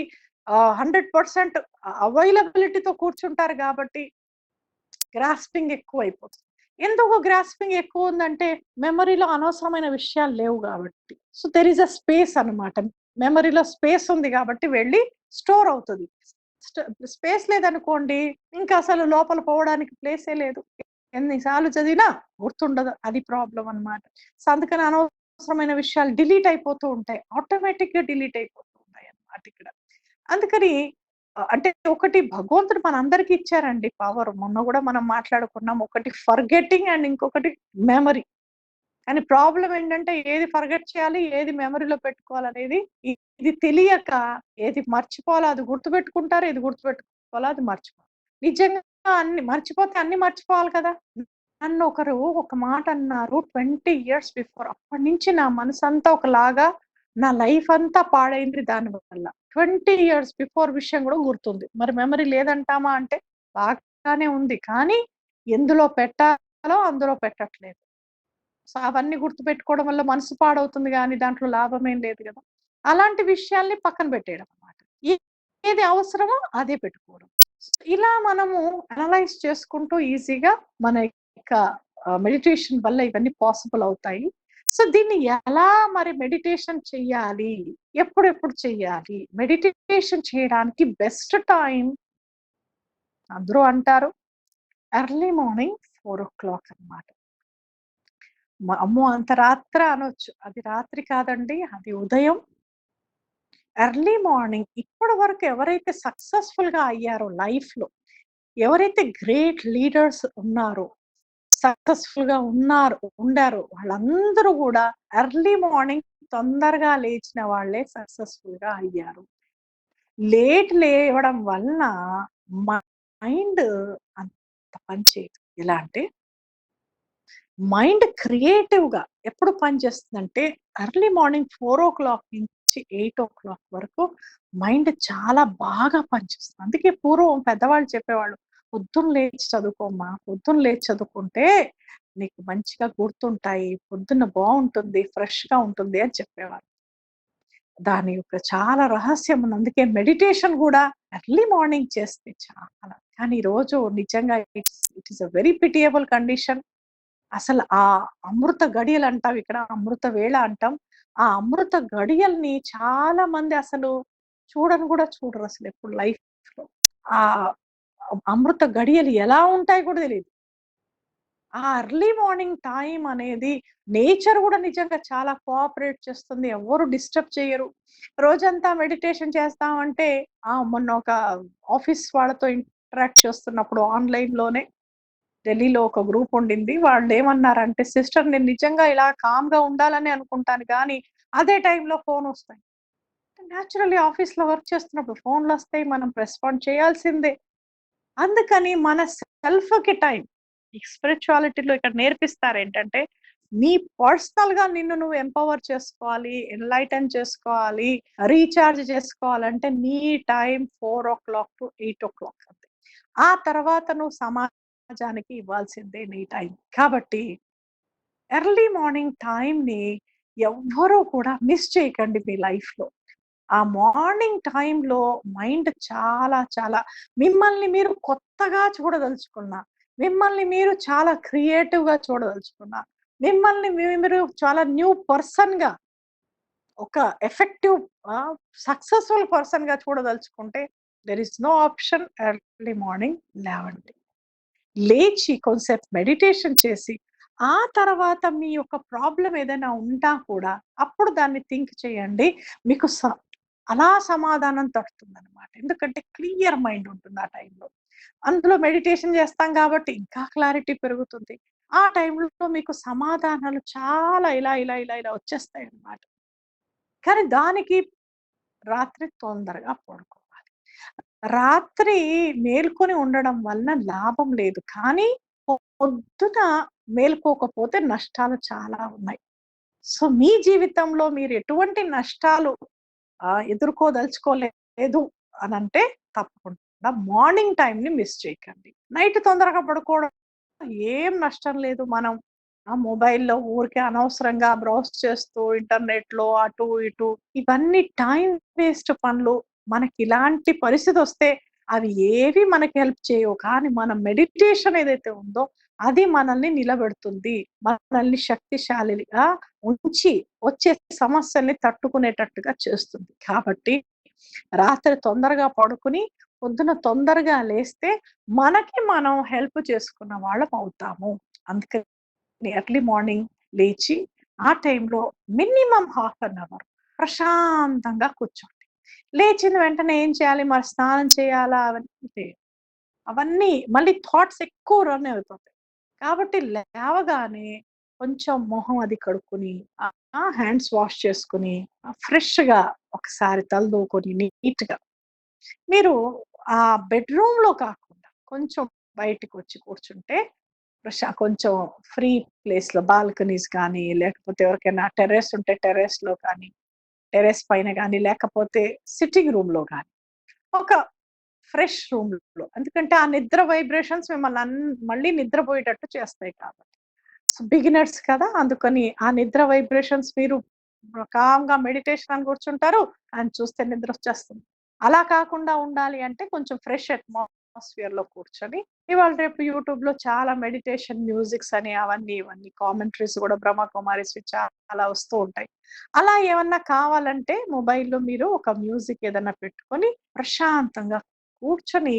100% అవైలబిలిటీతో కూర్చుంటారు గాబట్టి గ్రాస్పింగ్ ఎక్కువైపోతుంది. ఎందుకు గ్రాస్పింగ్ ఎక్కువుందంటే, మెమరీలో అనవసరమైన విషయాలు లేవు గాబట్టి. So, there is a space అన్నమాట. మెమరీలో స్పేస్ ఉంది గాబట్టి వెళ్లి స్టోర్ అవుతది. స్ట్ స్పేస్ లేదనుకోండి, ఇంకా అసలు లోపల పోవడానికి ప్లేసే లేదు. ఎన్ని సార్లు చదివినా గుర్తుండదు. అది ప్రాబ్లమ్ అన్నమాట. సో, అందుకని అనవసరమైన విషయాలు డిలీట్ అయిపోతూ ఉంటాయి. ఆటోమేటిక్‌గా డిలీట్ అయిపోతూ ఉంటాయన్నమాట ఇక్కడ. అందుకని అంటే ఒకటి భగవంతుడు మనందరికి ఇచ్చారండి పవర్. మొన్న గూడా మనం మాట్లాడుకున్నాం. ఒకటి ఫర్గెట్టింగ్ అండ్ ఇంకొకటి మెమరీ. కానీ ప్రాబ్లమ్ ఏంటంటే ఏది ఫర్గెట్ చేయాలి, ఏది మెమరీలో పెట్టుకోవాలనేది ఇది తెలియక ఏది మర్చిపోవాలో అది గుర్తుపెట్టుకుంటారు. ఏది గుర్తుపెట్టుకోవాలో అది మర్చిపోవాలి. నిజంగా అన్ని మర్చిపోతే అన్ని మర్చిపోవాలి కదా! నన్నొకరు ఒక మాట అన్నారు 20 ఇయర్స్ బిఫోర్. అప్పటినుంచి నా మనసంతా ఒకలాగా, నా లైఫ్ అంతా పాడైంది దాని వల్ల. 20 ఇయర్స్ బిఫోర్ విషయం గూడా గుర్తుంది. మరి మెమరీ లేదంటామా అంటే బాగానే ఉంది. కానీ ఎందులో పెట్టాలో అందులో పెట్టట్లేదు. సో, అవన్నీ గుర్తుపెట్టుకోవడం వల్ల మనసు పాడవుతుంది గానీ దాంట్లో లాభమేం లేదు గదా! అలాంటి విషయాల్ని పక్కన పెట్టేయడం అన్నమాట. ఏది అవసరమో అదే పెట్టుకోవడం. ఇలా మనము అనలైజ్ చేసుకుంటూ ఈజీగా మన యొక్క మెడిటేషన్ వల్ల ఇవన్నీ పాసిబుల్ అవుతాయి. సో, దీన్ని ఎలా మరి మెడిటేషన్ చెయ్యాలి? ఎప్పుడెప్పుడు చెయ్యాలి? మెడిటేషన్ చేయడానికి బెస్ట్ టైమ్ అందరూ అంటారు ఎర్లీ మార్నింగ్ 4:00 అన్నమాట. అమ్మో! అంత రాత్రా అనొచ్చు. అది రాత్రి కాదండి. అది ఉదయం. ఎర్లీ మార్నింగ్ ఇప్పటి వరకు ఎవరైతే సక్సెస్‌ఫుల్‌గా అయ్యారో లైఫ్‌లో, ఎవరైతే గ్రేట్ లీడర్స్ ఉన్నారో, సక్సెస్‌ఫుల్‌గా ఉండారో వాళ్ళందరూ గూడా ఎర్లీ మార్నింగ్ తొందరగా లేచిన వాళ్ళే సక్సెస్‌ఫుల్‌గా అయ్యారు. లేట్ లేవడం వలన మైండ్ అంత పని చేయదు. ఎలా అంటే మైండ్ క్రియేటివ్‌గా ఎప్పుడు పనిచేస్తుందంటే ఎర్లీ మార్నింగ్ 4:00 నుంచి 8:00 వరకు మైండ్ చాలా బాగా పనిచేస్తుంది. అందుకే పూర్వం పెద్దవాళ్ళు చెప్పేవాళ్ళు, "పొద్దున్న లేచి చదువుకోమ్మా, పొద్దున్న లేచి చదువుకుంటే నీకు మంచిగా గుర్తుంటాయి. పొద్దున్న బావుంటుంది, ఫ్రెష్‌గా ఉంటుంది" అని చెప్పేవారు. దాని యొక్క చాలా రహస్యం ఉంది. అందుకే మెడిటేషన్ గూడా ఎర్లీ మార్నింగ్ చేస్తే చాలా. కానీ ఈరోజు నిజంగా it is a very pitiable condition. అసలు ఆ అమృత గడియలంటాం ఇక్కడ. అమృత వేళ అంటాం. ఆ అమృత గడియల్ని చాలా మంది అసలు చూడను గూడా చూడరసలు ఎప్పుడు లైఫ్‌లో. ఆ అమృత గడియలు ఎలా ఉంటాయో కూడా తెలీదు. ఆ ఎర్లీ మార్నింగ్ టైమ్ అనేది నేచర్ గూడా నిజంగా చాలా కోఆపరేట్ చేస్తుంది. ఎవ్వరు డిస్టర్బ్ చెయ్యరు. రోజంతా మెడిటేషన్ చేస్తామంటే మొన్న ఒక ఆఫీస్ వాళ్ళతో ఇంటరాక్ట్ చేస్తున్నప్పుడు ఆన్‌లైన్‌లోనే ఢిల్లీలో ఒక గ్రూప్ ఉండింది. వాళ్ళేమన్నారంటే, "సిస్టర్ నేను నిజంగా ఇలా కామ్‌గా ఉండాలనే అనుకుంటాను గానీ, అదే టైంలో ఫోనొస్తాయి." నేచురల్లీ ఆఫీస్‌లో వర్క్ చేస్తున్నప్పుడు ఫోన్‌లొస్తాయి. మనం రెస్పాండ్ చేయాల్సిందే. అందుకని మన సెల్ఫ్‌కి టైం ఈ స్పిరిచువాలిటీలో ఇక్కడ నేర్పిస్తారేంటంటే, నీ పర్సనల్‌గా నిన్ను నువ్వు ఎంపవర్ చేసుకోవాలి, ఎన్‌లైటన్ చేసుకోవాలి, రీచార్జ్ చేసుకోవాలంటే నీ టైం 4:00-8:00 అంతే. ఆ తర్వాత నువ్వు సమాజానికి ఇవ్వాల్సిందే నీ టైం. కాబట్టి ఎర్లీ మార్నింగ్ టైమ్‌ని ఎవ్వరూ కూడా మిస్ చేయకండి మీ లైఫ్‌లో. ఆ మార్నింగ్ టైమ్‌లో మైండ్ చాలా చాలా మిమ్మల్ని మీరు కొత్తగా చూడదలుచుకున్నా, మిమ్మల్ని మీరు చాలా క్రియేటివ్‌గా చూడదలుచుకున్నా, మిమ్మల్ని మీరు చాలా న్యూ పర్సన్‌గా ఒక ఎఫెక్టివ్ ఆహ్, సక్సెస్‌ఫుల్ పర్సన్‌గా చూడదలుచుకుంటే there is no option early morning లేవండి. లేచి కొంసేపు మెడిటేషన్ చేసి, ఆ తర్వాత మీ యొక్క ప్రాబ్లమ్ ఏదైనా ఉన్నా కూడా అప్పుడు దాన్ని థింక్ చేయండి. మీకు అలా సమాధానం తట్టుతుందనమాట. ఎందుకంటే క్లియర్ మైండ్ ఉంటుంది ఆ టైంలో. అందులో మెడిటేషన్ చేస్తాం కాబట్టి ఇంకా క్లారిటీ పెరుగుతుంది. ఆ టైంలో మీకు సమాధానాలు చాలా ఇలా వచ్చేస్తాయన్నమాట. కానీ దానికి రాత్రి తొందరగా పడుకోవాలి. రాత్రి మేల్కొని ఉండడం వలన లాభం లేదు. కానీ పొద్దున మేల్కోకపోతే నష్టాలు చాలా ఉన్నాయి. సో, మీ జీవితంలో మీరు ఎటువంటి నష్టాలు ఎదుర్కోదలుచుకోలేదు అనంటే తప్పకుండా మార్నింగ్ టైమ్‌ని మిస్ చేయకండి. నైట్ తొందరగా పడుకోవడం ఏం నష్టం లేదు. మనం మొబైల్‌లో ఊరికే అనవసరంగా బ్రౌజ్ చేస్తూ ఇంటర్నెట్‌లో అటు ఇటు ఇవన్నీ టైమ్ వేస్ట్ పనులు. మనకిలాంటి పరిస్థితొస్తే అవి ఏవి మనకి హెల్ప్ చేయవు. కానీ మన మెడిటేషన్ ఏదైతే ఉందో అది మనల్ని నిలబెడుతుంది. మనల్ని శక్తిశాలిగా ఉంచి వచ్చే సమస్యల్ని తట్టుకునేటట్టుగా చేస్తుంది. కాబట్టి రాత్రి తొందరగా పడుకొని పొద్దున తొందరగా లేస్తే మనకి మనం హెల్ప్ చేసుకున్న వాళ్ళం అవుతాము. అందుకని ఎర్లీ మార్నింగ్ లేచి ఆ టైంలో మినిమమ్ హాఫ్ అన్ అవర్ ప్రశాంతంగా కూర్చోండి. లేచిన వెంటనే ఏం చేయాలి? మరి స్నానం చేయాలా? అవన్నీ చేయరు. అవన్నీ మళ్ళీ థాట్స్ ఎక్కువ రన్ అయిపోతాయి. కాబట్టి లేవగానే కొంచెం మొహం అది కడుక్కొని, హ్యాండ్స్ వాష్ చేసుకొని, ఫ్రెష్‌గా ఒకసారి తలదూకొని నీట్‌గా మీరు ఆ బెడ్‌రూమ్‌లో కాకుండా కొంచెం బయటికొచ్చి కూర్చుంటే కొంచెం ఫ్రీ ప్లేస్‌లో బాల్కనీస్ కానీ, లేకపోతే ఎవరికైనా టెర్రస్ ఉంటే టెర్రస్‌లో కానీ, టెర్రస్ పైన గానీ, లేకపోతే సిట్టింగ్ రూమ్‌లో గానీ, ఒక ఫ్రెష్ రూమ్‌లో. ఎందుకంటే ఆ నిద్ర వైబ్రేషన్స్ మిమ్మల్ని మళ్ళీ నిద్రపోయేటట్టు చేస్తాయి కాబట్టి. సో, బిగినర్స్ కదా! అందుకని ఆ నిద్ర వైబ్రేషన్స్ మీరు కామ్‌గా మెడిటేషన్ అని కూర్చుంటారు. అని చూస్తే నిద్రొచ్చేస్తుంది. అలా కాకుండా ఉండాలి అంటే కొంచెం ఫ్రెష్ అట్మాస్ఫియర్‌లో కూర్చొని ఇవాళ రేపు యూట్యూబ్‌లో చాలా మెడిటేషన్ మ్యూజిక్స్ అని అవన్నీ ఇవన్నీ కామెంటరీస్ గూడా బ్రహ్మకుమారిస్‌వి చాలా వస్తూ ఉంటాయి. అలా ఏమన్నా కావాలంటే మొబైల్‌లో మీరు ఒక మ్యూజిక్ ఏదన్నా పెట్టుకొని ప్రశాంతంగా కూర్చొని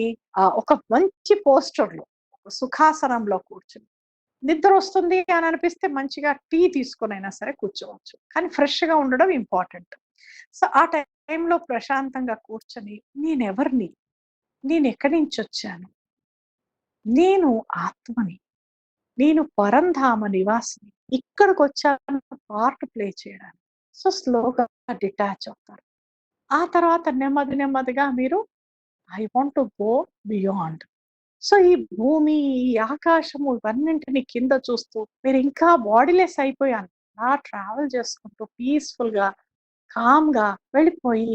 ఒక మంచి పోస్చర్‌లో సుఖాసనంలో కూర్చొని నిద్రొస్తుంది అని అనిపిస్తే మంచిగా టీ తీసుకొనైనా సరే కూర్చోవచ్చు. కానీ ఫ్రెష్‌గా ఉండడం ఇంపార్టెంట్. సో, ఆ టైంలో ప్రశాంతంగా కూర్చొని నేనెవరిని? నేనెక్కడి నుంచొచ్చాను? నేను ఆత్మని. నేను పరంధామ నివాసిని. ఇక్కడికొచ్చాను పార్ట్ ప్లే చేయడానికి. సో, స్లోగా డిటాచ్ అవుతారు. ఆ తర్వాత నెమ్మదిగా మీరు I want to go beyond. So, ఈ భూమి, ఈ ఆకాశము ఇవన్నింటిని కింద చూస్తూ మీరింకా బాడీలెస్ అయిపోయాను. అలా ట్రావెల్ చేసుకుంటూ పీస్‌ఫుల్‌గా, కామ్‌గా వెళ్ళిపోయి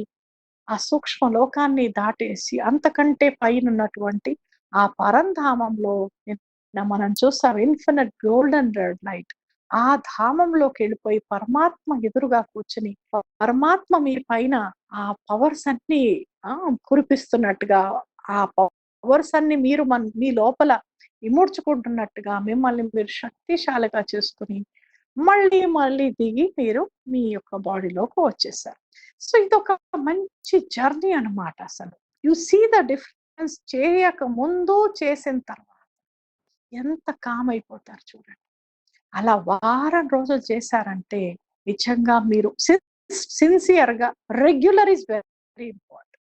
ఆ సూక్ష్మ లోకాన్ని దాటేసి అంతకంటే పైనున్నటువంటి ఆ పరంధామంలో మనం చూస్తాం ఇన్ఫినిట్ గోల్డెన్ రెడ్ లైట్. ఆ ధామంలోకెళ్ళిపోయి పరమాత్మ ఎదురుగా కూర్చొని, పరమాత్మ మీ పైన ఆ పవర్స్ అన్నీ కురిపిస్తున్నట్టుగా, ఆ పవర్స్ అన్నీ మీరు మీ లోపల ఇముడ్చుకుంటున్నట్టుగా మిమ్మల్ని మీరు శక్తిశాలిగా చేసుకొని, మళ్ళీ దిగి మీరు మీ యొక్క బాడీలోకి వచ్చేసారు. సో, ఇదొక మంచి జర్నీ అన్నమాట అసలు. యూ సీ ద డిఫరెన్స్ చేయక ముందు, చేసిన తర్వాత. ఎంత కామ్ అయిపోతారు చూడండి. అలా వారం రోజులు చేశారంటే నిజంగా మీరు సిన్సియర్‌గా రెగ్యులర్ ఈస్ వెరీ ఇంపార్టెంట్.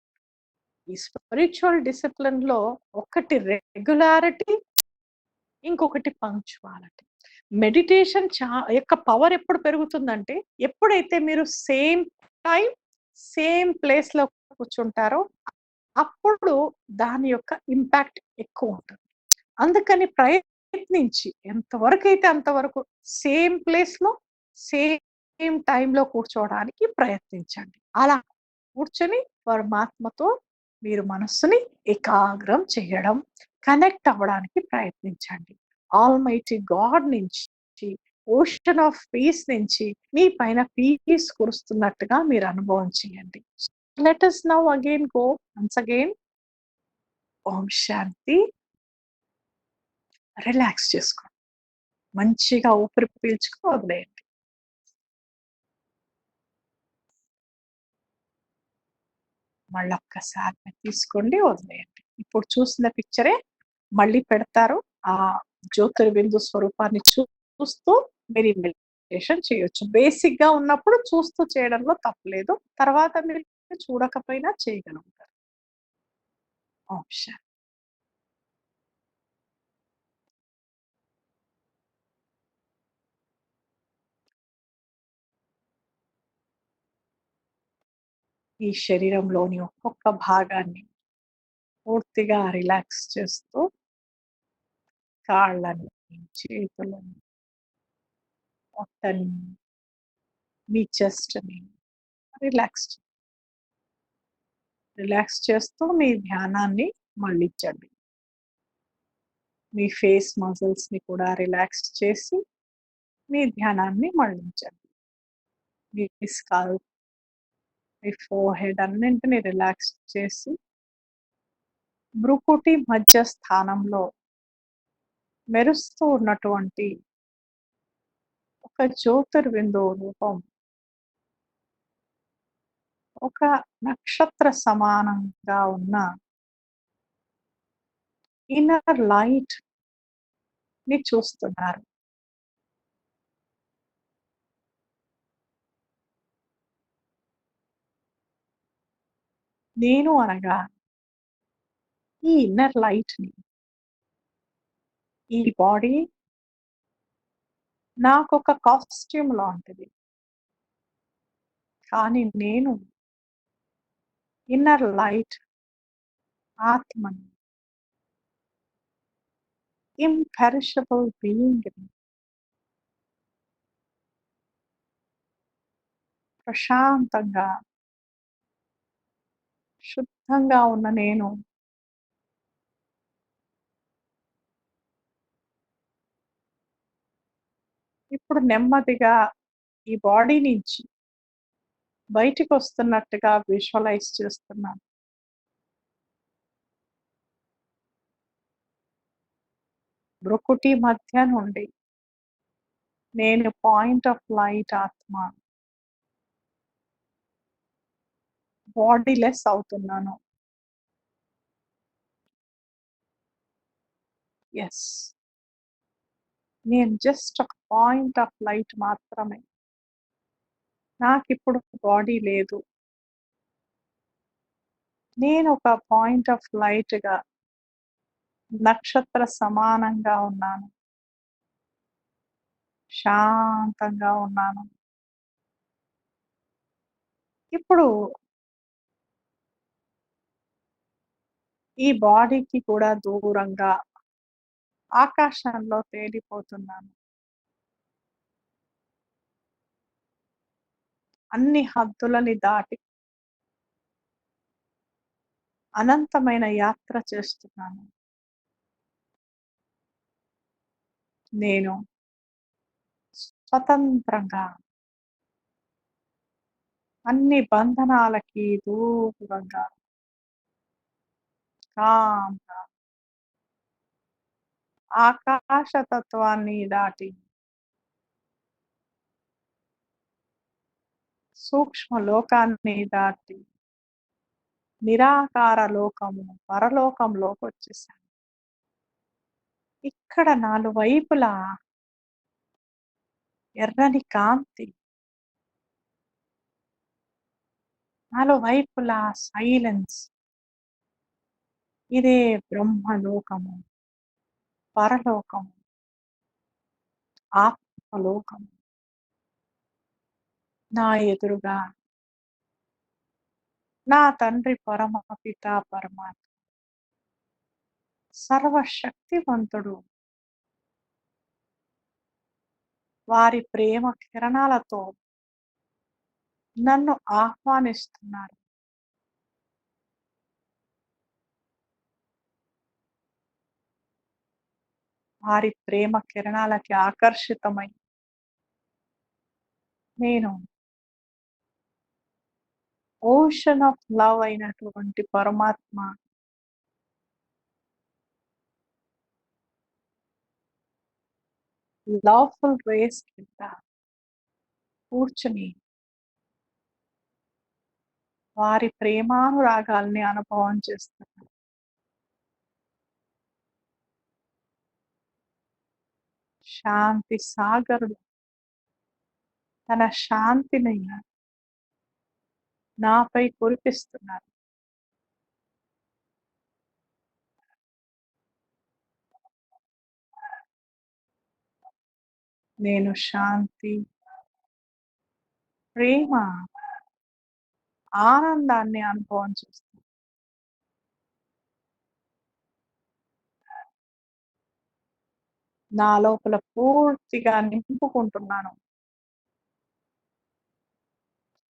ఈ స్పిరిచ్యువల్ డిసిప్లిన్‌లో ఒకటి రెగ్యులారిటీ, ఇంకొకటి పంక్చువాలిటీ. మెడిటేషన్ యొక్క పవర్ ఎప్పుడు పెరుగుతుందంటే, ఎప్పుడైతే మీరు సేమ్ టైమ్, సేమ్ ప్లేస్‌లో కూర్చుంటారో, అప్పుడు దాని యొక్క ఇంపాక్ట్ ఎక్కువుంటుంది. అందుకని ప్రయత్నించి ఎంతవరకైతే అంతవరకు సేమ్ ప్లేస్‌లో, సేమ్ టైమ్‌లో కూర్చోవడానికి ప్రయత్నించండి. అలా కూర్చొని పరమాత్మతో మీరు మనస్సుని ఏకాగ్రం చేయడం, కనెక్ట్ అవ్వడానికి ప్రయత్నించండి. ఆల్మైటీ గాడ్ నుంచి, ఓషన్ ఆఫ్ పీస్ నుంచి మీ పైన పీస్ కురుస్తున్నట్టుగా మీరు అనుభవం చేయండి. Let us now again go once again. ఓం శాంతి. రిలాక్స్ చేసుకోండి. మంచిగా ఊపిరి పీల్చుకొని వదిలేయండి. మళ్ళొక్కసారి తీసుకోండి, వదిలేయండి. ఇప్పుడు చూసిన పిక్చరే మళ్ళీ పెడతారు. ఆ జ్యోతిర్బిందు స్వరూపాన్ని చూస్తూ మీరు ఈ మెడిటేషన్ చేయొచ్చు. బేసిక్‌గా ఉన్నప్పుడు చూస్తూ చేయడంలో తప్పులేదు. తర్వాత మీరు చూడకపోయినా చేయగలుగుతారు. ఓం శాంతి. ఈ శరీరంలోని ఒక్కొక్క భాగాన్ని పూర్తిగా రిలాక్స్ చేస్తూ కాళ్ళని, చేతులని, పొట్టని, మీ చెస్ట్‌ని రిలాక్స్ రిలాక్స్ చేస్తూ మీ ధ్యానాన్ని మళ్ళించండి. మీ ఫేస్ మజిల్స్‌ని కూడా రిలాక్స్ చేసి మీ ధ్యానాన్ని మళ్ళించండి. మీ స్కాల్ప్, మీ ఫోర్‌హెడ్ అన్నింటిని రిలాక్స్ చేసి భ్రుకుటి మధ్య స్థానంలో మెరుస్తూ ఉన్నటువంటి ఒక జ్యోతిర్బిందువు రూపం, ఒక నక్షత్ర సమానంగా ఉన్న ఇన్నర్ లైట్‌ని చూస్తున్నారు. నేను అనగా ఈ ఇన్నర్ లైట్‌ని, ఈ బాడీ నాకొక కాస్ట్యూమ్ లాంటిది. కానీ నేను ఇన్నర్ లైట్ ఆత్మని, ఇంపెరిషబుల్ బీయింగ్‌ని. ప్రశాంతంగా, శుద్ధంగా ఉన్న నేను ఇప్పుడు నెమ్మదిగా ఈ బాడీ నుంచి బయటికొస్తున్నట్టుగా విజువలైజ్ చేస్తున్నాను. భృకుటి మధ్య నుండి నేను పాయింట్ ఆఫ్ లైట్ ఆత్మ బాడీలెస్ అవుతున్నాను. యెస్. నేను జస్ట్ ఒక పాయింట్ ఆఫ్ లైట్ మాత్రమే. నాకిప్పుడు బాడీ లేదు. నేను ఒక పాయింట్ ఆఫ్ లైట్‌గా నక్షత్ర సమానంగా ఉన్నాను. శాంతంగా ఉన్నాను. ఇప్పుడు ఈ బాడీకి కూడా దూరంగా ఆకాశంలో తేలిపోతున్నాను. అన్ని హద్దులని దాటి అనంతమైన యాత్ర చేస్తున్నాను. నేను స్వతంత్రంగా అన్ని బంధనాలకి దూరంగా కామ్‌గా ఆకాశ తత్వాన్ని దాటి సూక్ష్మ లోకాన్ని దాటి నిరాకార లోకము, పరలోకంలోకొచ్చేసాను. ఇక్కడ నాలువైపులా ఎర్రని కాంతి, నాలువైపులా సైలెన్స్. ఇదే బ్రహ్మలోకము, పరలోకము, ఆత్మలోకము. నా ఎదురుగా నా తండ్రి పరమపిత పరమాత్మ సర్వశక్తివంతుడు వారి ప్రేమ కిరణాలతో నన్ను ఆహ్వానిస్తున్నారు. వారి ప్రేమ కిరణాలకి ఆకర్షితమై నేను ఓషన్ ఆఫ్ లవ్ అయినటువంటి పరమాత్మ లవ్‌ఫుల్ రేస్ కింద కూర్చొని వారి ప్రేమానురాగాల్ని అనుభవం చేస్తున్నాను. శాంతి సాగరుడు తన శాంతిని నాపై కురిపిస్తున్నారు. నేను శాంతి, ప్రేమ, ఆనందాన్ని అనుభవం చేస్తున్నాను. నా లోపల పూర్తిగా నింపుకుంటున్నాను.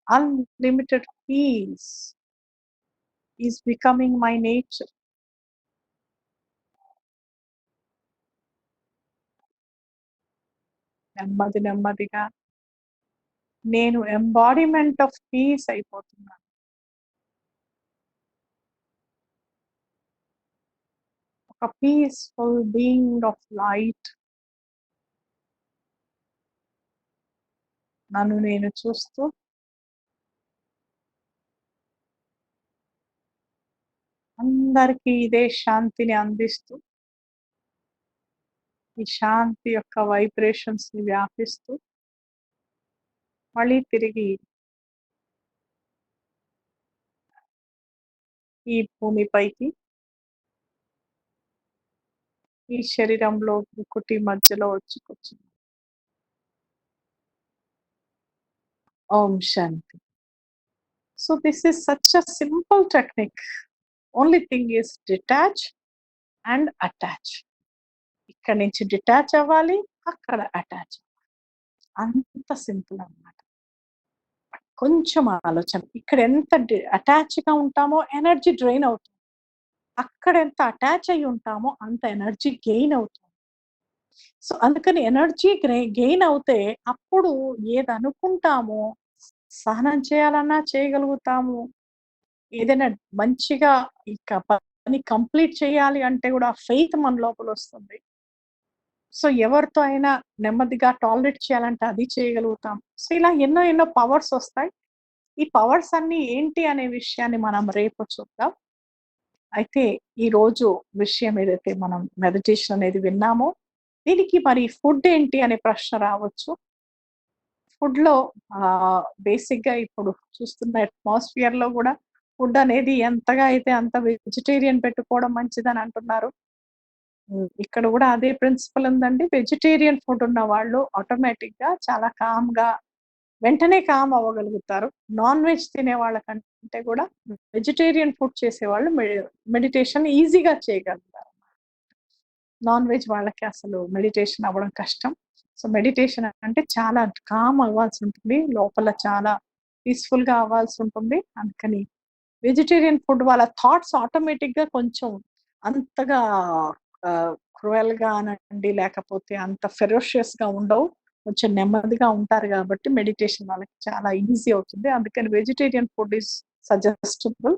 Unlimited peace is becoming my nature. నెమ్మది నెమ్మదిగా నేను ఎంబాడిమెంట్ ఆఫ్ పీస్ అయిపోతున్నాను. ఒక పీస్‌ఫుల్ బీయింగ్ ఆఫ్ లైట్ నన్ను నేను చూస్తూ అందరికీ ఇదే శాంతిని అందిస్తూ, ఈ శాంతి యొక్క వైబ్రేషన్స్‌ని వ్యాపిస్తూ, మళ్ళీ తిరిగి ఈ భూమిపైకి, ఈ శరీరంలో భృకుటి మధ్యలో వచ్చి కూర్చున్నాను. ఓం శాంతి. So this is such a simple technique. Only thing is detach and attach. ఇక్కడి నుంచి డిటాచ్ అవ్వాలి, అక్కడ అటాచ్. అంత సింపుల్ అన్నమాట. కొంచెం ఆలోచన. ఇక్కడ ఎంత అటాచ్‌గా ఉంటామో ఎనర్జీ డ్రైన్ అవుతుంది. అక్కడ ఎంత అటాచ్ అయ్యి ఉంటామో అంత ఎనర్జీ గెయిన్ అవుతుంది. సో, అందుకని ఎనర్జీ గెయిన్ అవుతే అప్పుడు ఏదనుకుంటామో సహనం చేయాలన్నా చేయగలుగుతాము. ఏదైనా మంచిగా ఇక పని కంప్లీట్ చేయాలి అంటే గూడా ఫెయిత్ మన లోపలొస్తుంది. సో ఎవరితో అయినా నెమ్మదిగా టాలరేట్ చేయాలంటే అది చేయగలుగుతాం. సో ఇలా ఎన్నో ఎన్నో పవర్స్ వస్తాయి. ఈ పవర్స్ అన్నీ ఏంటి అనే విషయాన్ని మనం రేపు చూద్దాం. అయితే ఈరోజు విషయం ఏదైతే మనం మెడిటేషన్ అనేది విన్నామో, దీనికి మరి ఫుడ్ ఏంటి అనే ప్రశ్న రావచ్చు. ఫుడ్‌లో బేసిక్‌గా ఇప్పుడు చూస్తున్న అట్మాస్ఫియర్‌లో గూడా ఫుడ్ అనేది ఎంతగా అయితే అంత వెజిటేరియన్ పెట్టుకోవడం మంచిదని అంటున్నారు. ఇక్కడ గూడా అదే ప్రిన్సిపల్ ఉందండి. వెజిటేరియన్ ఫుడ్ ఉన్న వాళ్ళు ఆటోమేటిక్‌గా చాలా కామ్‌గా వెంటనే కామ్ అవ్వగలుగుతారు. నాన్ వెజ్ తినే వాళ్ళకంటే గూడా వెజిటేరియన్ ఫుడ్ చేసేవాళ్ళు మెడిటేషన్ ఈజీగా చేయగలుగుతారు. నాన్ వెజ్ వాళ్ళకి అసలు మెడిటేషన్ అవ్వడం కష్టం. సో, మెడిటేషన్ అంటే చాలా కామ్ అవ్వాల్సుంటుంది. లోపల చాలా పీస్‌ఫుల్‌గా అవ్వాల్సుంటుంది. అందుకని వెజిటేరియన్ ఫుడ్ వాళ్ళ థాట్స్ ఆటోమేటిక్‌గా కొంచెం అంతగా క్రూయల్‌గా అనండి, లేకపోతే అంత ఫెరోషియస్‌గా ఉండవు. కొంచెం నెమ్మదిగా ఉంటారు గాబట్టి మెడిటేషన్ వాళ్ళకి చాలా ఈజీ అవుతుంది. అందుకని వెజిటేరియన్ ఫుడ్ ఈస్ సజెస్టబుల్.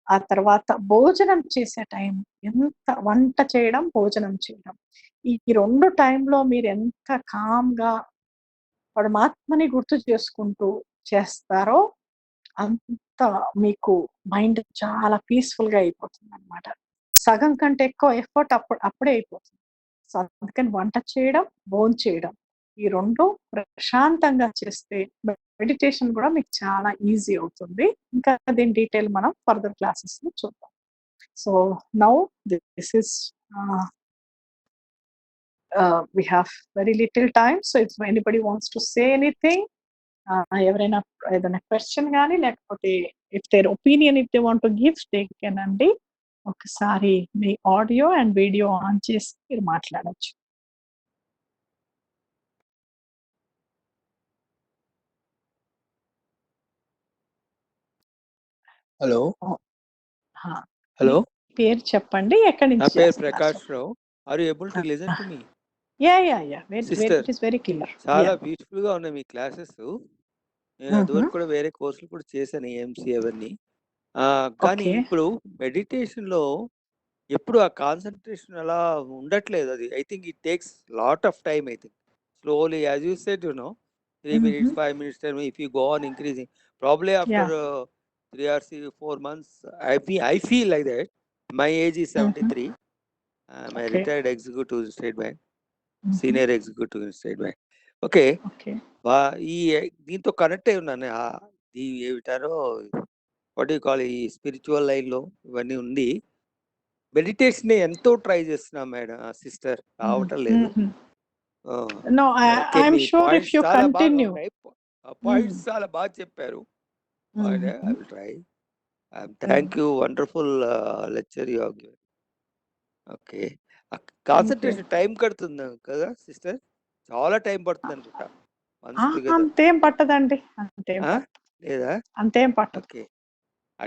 ఆ తర్వాత భోజనం చేసే టైం వంట చేయడం, భోజనం చేయడం. ఈ 2 టైంలో మీరెంత కామ్‌గా పరమాత్మని గుర్తు చేసుకుంటూ చేస్తారో, అంత మీకు మైండ్ చాలా పీస్‌ఫుల్‌గా అయిపోతుందనమాట. సగం కంటే ఎక్కువ ఎఫర్ట్ అప్పుడే అయిపోతుంది. సో, అందుకని వంట చేయడం, భోంచేయడం. ఈ 2 ప్రశాంతంగా చేస్తే మెడిటేషన్ గూడా మీకు చాలా ఈజీ అవుతుంది. ఇంకా దీని డీటెయిల్ మనం ఫర్దర్ క్లాసెస్‌లో చూద్దాం. So, now this is uh, we have very little time. So, if anybody wants to say anything, ఎవరైనా ఏదైనా క్వెషన్ గాని లేకపోతే if their opinion if they want to give they can అండి. ఒకసారి మీ ఆడియో అండ్ వీడియో ఆన్ చేసి మీరు మాట్లాడొచ్చు. Hello. హా. హలో. మీ పేరు చెప్పండి, ఎక్కడి నా నుంచి పేరు చేస్తున్నారు ప్రకాష్ చెప్పండి. Rao. Are you able to listen to me? Yeah sister, it is very clear. చాలా బ్యూటిఫుల్ గా ఉన్నాయి మీ క్లాసెస్. నేను అదివరకు కూడా వేరే కోర్సులు కూడా చేశాను, ఏఎంసీ అవన్నీ. కానీ ఓకే. ఇప్పుడు మెడిటేషన్ లో ఎప్పుడు ఆ కాన్సన్ట్రేషన్ అలా ఉండట్లేదు. అది I think it takes lot of time. I think slowly as you said 3 minutes 5 minutes 10 minutes, if you go on increasing, probably after 3 or 4 months, I feel like that. My age is 73. I'm a retired executive in State Bank, senior executive in State Bank. Okay, ఈ దీంతో connect అయి ఉన్నాను. ఏమిటారో what you call, ఈ spiritual లైన్లో ఇవన్నీ ఉంది. Meditation ఎంతో try చేస్తున్నా మేడం, సిస్టర్, రావటం లేదు. No, I'm sure if you చాలా బాగా continue. ఉన్నాయి. పాయింట్స్ చాలా బాగా చెప్పారు. I will try. Thank you, wonderful lecture you have given. Okay, concentration time కడుతుంది కదా సిస్టర్? చాలా టైం పడుతుంది అనుకుంటా. అంతేం పట్టదండి, లేదా? అంతేం పట్టదు. ఓకే,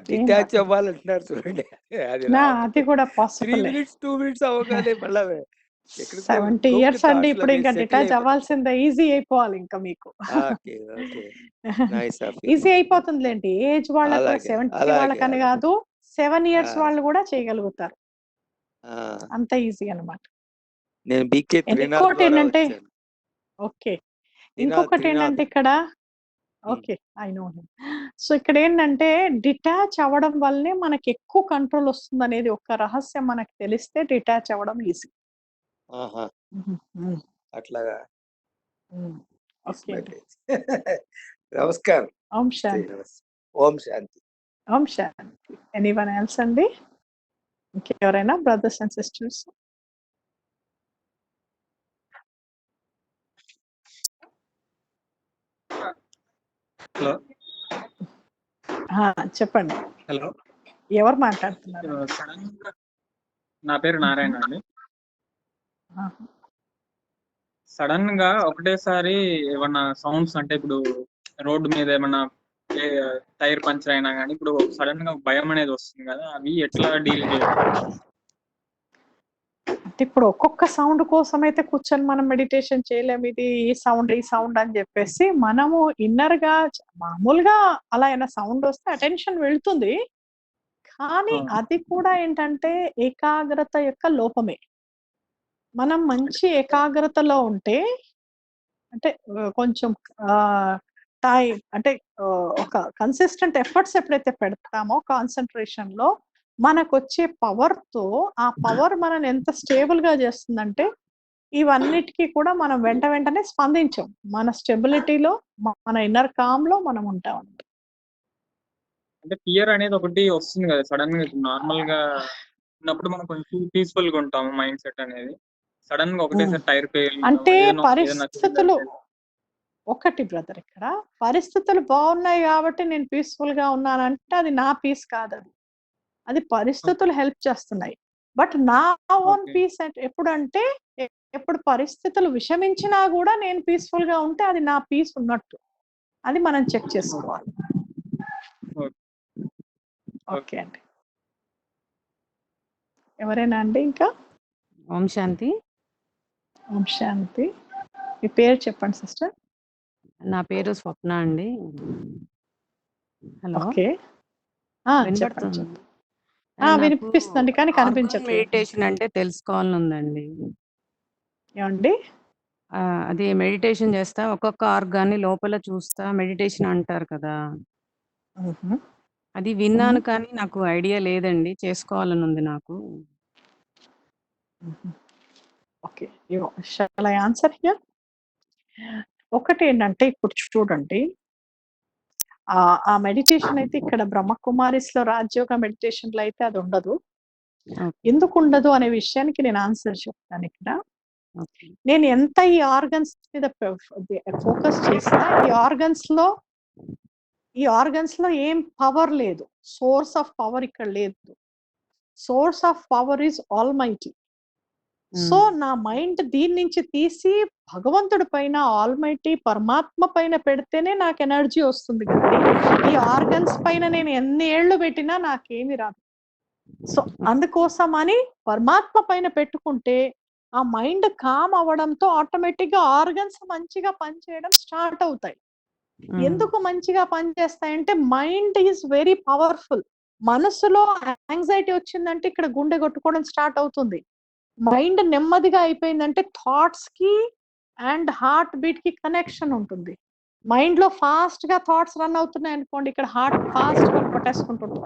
డిటాచ్ అవ్వాలంటున్నారు చూడండి, అది అది కూడా 3 పాసిబుల్. minutes 2 minutes అవ్వగానే మళ్ళా 70 years అండి, ఇప్పుడు ఇంకా డిటాచ్ అవ్వాల్సిందే, ఈజీ అయిపోవాలి ఇంకా మీకు. Okay okay, nice of you. Easy అయిపోతుందిలేండి. ఏజ్ వాళ్ళకు కూడా 70 వాళ్ళకని కాదు, 7 years వాళ్ళు కూడా చేయగలుగుతారు. అంత ఈజీ అన్నమాట. నేను బీకే ఇంకోటి ఏంటంటే, ఓకే, ఇంకొకటి ఏంటంటే ఇక్కడ, ఓకే, ఐ నో. సో ఇక్కడ ఏంటంటే డిటాచ్ అవ్వడం వల్లనే మనకి ఎక్కువ కంట్రోల్ వస్తుంది అనేది ఒక రహస్యం మనకి తెలిస్తే డిటాచ్ అవ్వడం ఈజీ. అట్లాగా. ఓకే, నమస్కారం. ఓం శాంతి. ఓం శాంతి. ఓం శాంతి. ఎనీవన్ ఎల్స్ అండి? ఇంకెవరైనా బ్రదర్స్ అండ్ సిస్టర్స్? హలో, చెప్పండి. హలో, ఎవరు మాట్లాడుతున్నారు? నా పేరు నారాయణ అండి. సడన్ గా ఒకటేసారి ఏమన్నా సౌండ్స్, అంటే ఇప్పుడు రోడ్డు మీద ఏమన్నా టైర్ పంచర్ అయినా కానీ ఇప్పుడు సడన్ గా భయం అనేది వస్తుంది కదా, అవి ఎట్లా డీల్ చేయాలి? అంటే ఇప్పుడు ఒక్కొక్క సౌండ్ కోసం అయితే కూర్చొని మనం మెడిటేషన్ చేయలేము. ఇది ఈ సౌండ్ అని చెప్పేసి మనము ఇన్నర్ గా మామూలుగా అలా అయినా సౌండ్ వస్తే అటెన్షన్ వెళ్తుంది. కానీ అది కూడా ఏంటంటే ఏకాగ్రత యొక్క లోపమే. మనం మంచి ఏకాగ్రతలో ఉంటే అంటే కొంచెం టైం అంటే ఒక కన్సిస్టెంట్ ఎఫర్ట్స్ ఎప్పుడైతే పెడతామో కాన్సన్ట్రేషన్ లో మనకు వచ్చే పవర్ తో ఆ పవర్ మనని ఎంత స్టేబుల్ గా చేస్తుందంటే ఇవన్నిటికీ కూడా మనం వెంటనే స్పందించాం. మన స్టెబిలిటీలో మన ఇన్నర్ కామ్ లో మనం ఉంటాం. అంటే ఫియర్ అనేది ఒకటి వస్తుంది కదా సడన్ గా. నార్మల్ గా ఉన్నప్పుడు మనం కొంచెం పీస్ఫుల్ గా ఉంటాము మైండ్ సెట్ అనేది. సడన్ గా ఒకటేసారి టైర్ పేలి అంటే ఏదైనా పరిస్థితులు ఒకటి బ్రదర్, ఇక్కడ పరిస్థితులు బాగున్నాయి కాబట్టి నేను పీస్ఫుల్ గా ఉన్నానంటే అది నా పీస్ కాదు, అది పరిస్థితులు హెల్ప్ చేస్తున్నాయి. బట్ నా ఓన్ పీస్ ఎప్పుడంటే ఎప్పుడు పరిస్థితులు విషమించినా కూడా నేను పీస్ఫుల్ గా ఉంటే అది నా పీస్ ఉన్నట్టు. అది మనం చెక్ చేసుకోవాలి. ఓకే అండి, ఎవరైనా అండి ఇంకా? ఓం శాంతి. ఓం శాంతి. మీ పేరు చెప్పండి సిస్టర్. నా పేరు స్వప్న అండి. హలో, ఓకే, వినపడుతుంది? వినిపిస్తుంది కానీ కనిపించట్లేదు. మెడిటేషన్ అంటే తెలుసుకోవాలని ఉందండి. ఏమండి? అది మెడిటేషన్ చేస్తా, ఒక్కొక్క ఆర్గాన్ని లోపల చూస్తా మెడిటేషన్ అంటారు కదా, అది విన్నాను కానీ నాకు ఐడియా లేదండి, చేసుకోవాలని ఉంది నాకు. Okay, shall I answer here? ఒకటి ఏంటంటే ఇప్పుడు చూడండి, ఆ మెడిటేషన్ అయితే ఇక్కడ బ్రహ్మకుమారిస్ లో రాజయోగ మెడిటేషన్ లో అయితే అది ఉండదు. ఎందుకు ఉండదు అనే విషయానికి నేను ఆన్సర్ చెప్తాను. ఇక్కడ నేను ఎంత ఈ ఆర్గన్స్ మీద ఫోకస్ చేసినా ఈ ఆర్గన్స్ లో ఏం పవర్ లేదు, సోర్స్ ఆఫ్ పవర్ ఇక్కడ లేదు. Source of power is almighty. So నా మైండ్ దీని నుంచి తీసి భగవంతుడి పైన, ఆల్మైటీ పరమాత్మ పైన పెడితేనే నాకు ఎనర్జీ వస్తుంది కానీ ఈ ఆర్గన్స్ పైన నేను ఎన్ని ఏళ్ళు పెట్టినా నాకేమి రాదు. సో అందుకోసం అని పరమాత్మ పైన పెట్టుకుంటే ఆ మైండ్ కామ్ అవ్వడంతో ఆటోమేటిక్ గా ఆర్గన్స్ మంచిగా పనిచేయడం స్టార్ట్ అవుతాయి. ఎందుకు మంచిగా పనిచేస్తాయంటే మైండ్ ఈజ్ వెరీ పవర్ఫుల్. మనసులో యాంగ్జైటీ వచ్చిందంటే ఇక్కడ గుండె కొట్టుకోవడం స్టార్ట్ అవుతుంది. మైండ్ నెమ్మదిగా అయిపోయిందంటే థాట్స్ కి అండ్ హార్ట్ బీట్ కి కనెక్షన్ ఉంటుంది. మైండ్ లో ఫాస్ట్ గా థాట్స్ రన్ అవుతున్నాయి అనుకోండి, ఇక్కడ హార్ట్ ఫాస్ట్ గా కొట్టేసుకుంటుంది.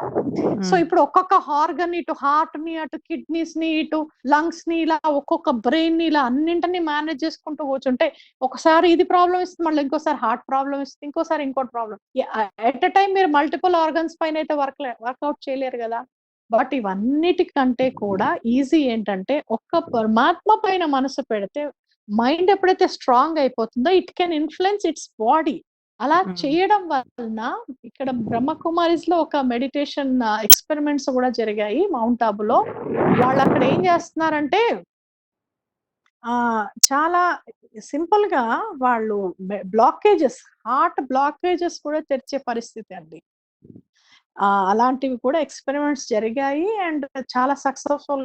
సో ఇప్పుడు ఒక్కొక్క ఆర్గన్, ఇటు హార్ట్ ని, అటు కిడ్నీస్ ని, ఇటు లంగ్స్ ని, ఇలా ఒక్కొక్క బ్రెయిన్ ని ఇలా అన్నింటినీ మేనేజ్ చేసుకుంటూ కూర్చుంటే ఒకసారి ఇది ప్రాబ్లం ఇస్తుంది, మళ్ళీ ఇంకోసారి హార్ట్ ప్రాబ్లం ఇస్తుంది, ఇంకోసారి ఇంకోటి ప్రాబ్లం. ఎట్ ఎ టైం మీరు మల్టిపుల్ ఆర్గన్స్ పైన అయితే వర్కౌట్ చేయలేరు కదా. బట్ ఇవన్నిటికంటే కూడా ఈజీ ఏంటంటే ఒక్క పరమాత్మ పైన మనసు పెడితే మైండ్ ఎప్పుడైతే స్ట్రాంగ్ అయిపోతుందో it can influence it's body. అలా చేయడం వలన ఇక్కడ బ్రహ్మకుమారిస్ లో ఒక మెడిటేషన్ ఎక్స్పెరిమెంట్స్ కూడా జరిగాయి మౌంట్ ఆబులో. వాళ్ళు అక్కడ ఏం చేస్తున్నారంటే చాలా సింపుల్ గా వాళ్ళు బ్లాకేజెస్, హార్ట్ బ్లాకేజెస్ కూడా తెరిచే పరిస్థితి అండి. అలాంటివి కూడా ఎక్స్పెరిమెంట్స్ జరిగాయి అండ్ చాలా సక్సెస్ఫుల్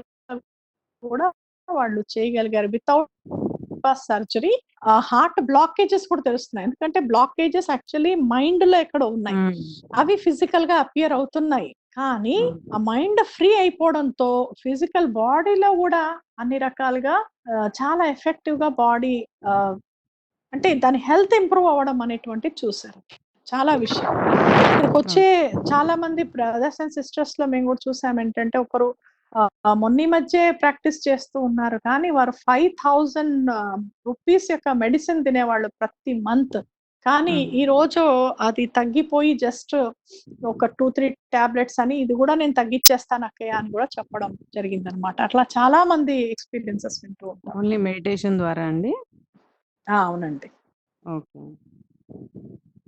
కూడా వాళ్ళు చేయగలిగారు వితౌట్ సర్జరీ. హార్ట్ బ్లాకేజెస్ కూడా తెలుస్తున్నాయి, ఎందుకంటే బ్లాకేజెస్ యాక్చువల్లీ మైండ్ లో ఎక్కడ ఉన్నాయి, అవి ఫిజికల్ గా అపియర్ అవుతున్నాయి. కానీ ఆ మైండ్ ఫ్రీ అయిపోవడంతో ఫిజికల్ బాడీలో కూడా అన్ని రకాలుగా చాలా ఎఫెక్టివ్ గా బాడీ అంటే దాని హెల్త్ ఇంప్రూవ్ అవ్వడం అనేటువంటి చూసారు. చాలా విషయం ఇక్కడికి వచ్చే చాలా మంది బ్రదర్స్ అండ్ సిస్టర్స్ లో మేము కూడా చూసాం ఏంటంటే, ఒకరు మొన్న మధ్య ప్రాక్టీస్ చేస్తూ ఉన్నారు కానీ వారు 5,000 రూపీస్ యొక్క మెడిసిన్ తినేవాళ్ళు ప్రతి మంత్. కానీ ఈ రోజు అది తగ్గిపోయి జస్ట్ ఒక 2-3 టాబ్లెట్స్ అని, ఇది కూడా నేను తగ్గించేస్తాను అక్కయ్య అని కూడా చెప్పడం జరిగింది అనమాట. అట్లా చాలా మంది ఎక్స్పీరియన్సెస్ వింటూ ఉంటాం. ఓన్లీ మెడిటేషన్ ద్వారా అండి? అవునండి. ఓకే,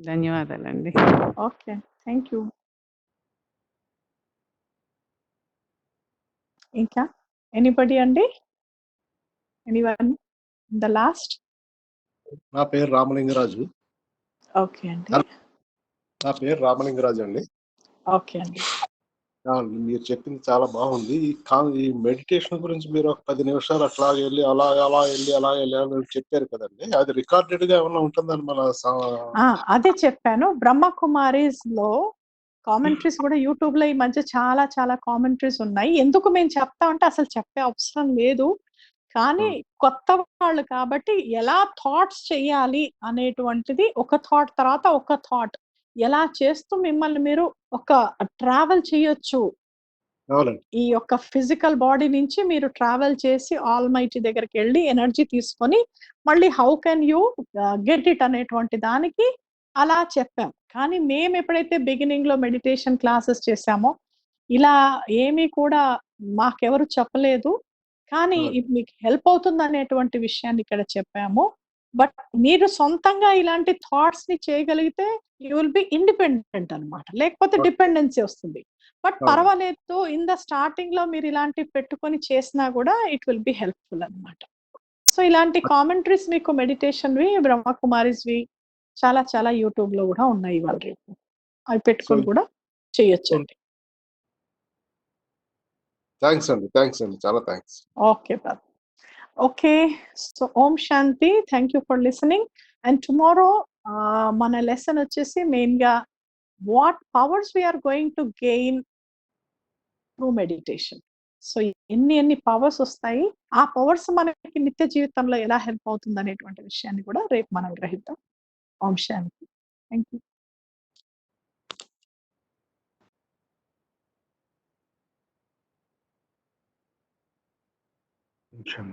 ధన్యవాదాలండి. Okay, thank you. ఇంకా ఎనీబడి అండి? Anyone the last? నా పేరు రామలింగరాజు. ఓకే అండి. నా పేరు రామలింగరాజు అండి. ఓకే అండి. మీరు చెప్పింది చాలా బాగుంది. ఈ మెడిటేషన్ గురించి మీరు ఒక 10 నిమిషాలు అట్లా వెళ్ళి అలా వెళ్ళి అని చెప్పారు కదండి, అది రికార్డెడ్ గా ఏమన్నా ఉంటుందని మన అదే చెప్పాను. బ్రహ్మకుమారిస్ లో కామెంటరీస్ కూడా యూట్యూబ్ లో ఈ మధ్య చాలా చాలా కామెంటరీస్ ఉన్నాయి. ఎందుకు మేము చెప్తామంటే అసలు చెప్పే అవసరం లేదు, కానీ కొత్త వాళ్ళు కాబట్టి ఎలా థాట్స్ చేయాలి అనేటువంటిది ఒక థాట్ తర్వాత ఒక థాట్ ఎలా చేస్తూ మిమ్మల్ని మీరు ఒక ట్రావెల్ చేయొచ్చు. అవునండి. ఈ యొక్క ఫిజికల్ బాడీ నుంచి మీరు ట్రావెల్ చేసి ఆల్మైటీ దగ్గరికి వెళ్ళి ఎనర్జీ తీసుకొని మళ్ళీ how can you get it అనేటువంటి దానికి అలా చెప్పాం. కానీ మేము ఎప్పుడైతే బిగినింగ్ లో మెడిటేషన్ క్లాసెస్ చేశామో ఇలా ఏమీ కూడా మాకెవరు చెప్పలేదు. కానీ అవును. ఇది మీకు హెల్ప్ అవుతుంది అనేటువంటి విషయాన్ని ఇక్కడ చెప్పాము. బట్ మీరు సొంతంగా ఇలాంటి థాట్స్ ని చేయగలిగితే యూ విల్ బి ఇండిపెండెంట్ అన్నమాట. లేకపోతే ఓకే. డిపెండెన్సీ వస్తుంది. బట్ అవును. పర్వాలేదు, ఇన్ ద స్టార్టింగ్ లో మీరు ఇలాంటివి పెట్టుకొని చేసినా కూడా ఇట్ విల్ బి హెల్ప్ఫుల్ అన్నమాట. సో ఇలాంటి కామెంటరీస్ మీకు మెడిటేషన్వి బ్రహ్మకుమారిస్వి చాలా చాలా యూట్యూబ్ లో కూడా ఉన్నాయి ఇవాళ రేపు. అవి సో పెట్టుకొని కూడా చేయొచ్చండి. థ్యాంక్స్ అండి. థ్యాంక్స్ అండి. చాలా థ్యాంక్స్. ఓకే బాబు. ఓకే, సో ఓం శాంతి. Thank you for listening. And tomorrow మన లెసన్ వచ్చేసి మెయిన్గా what powers we are going to gain through meditation. So ఎన్ని పవర్స్ వస్తాయి, ఆ పవర్స్ మనకి నిత్య జీవితంలో ఎలా హెల్ప్ అవుతుంది అనేటువంటి విషయాన్ని కూడా రేపు మనం గ్రహిద్దాం. ఓం శాంతి. Thank you. నిమిషం.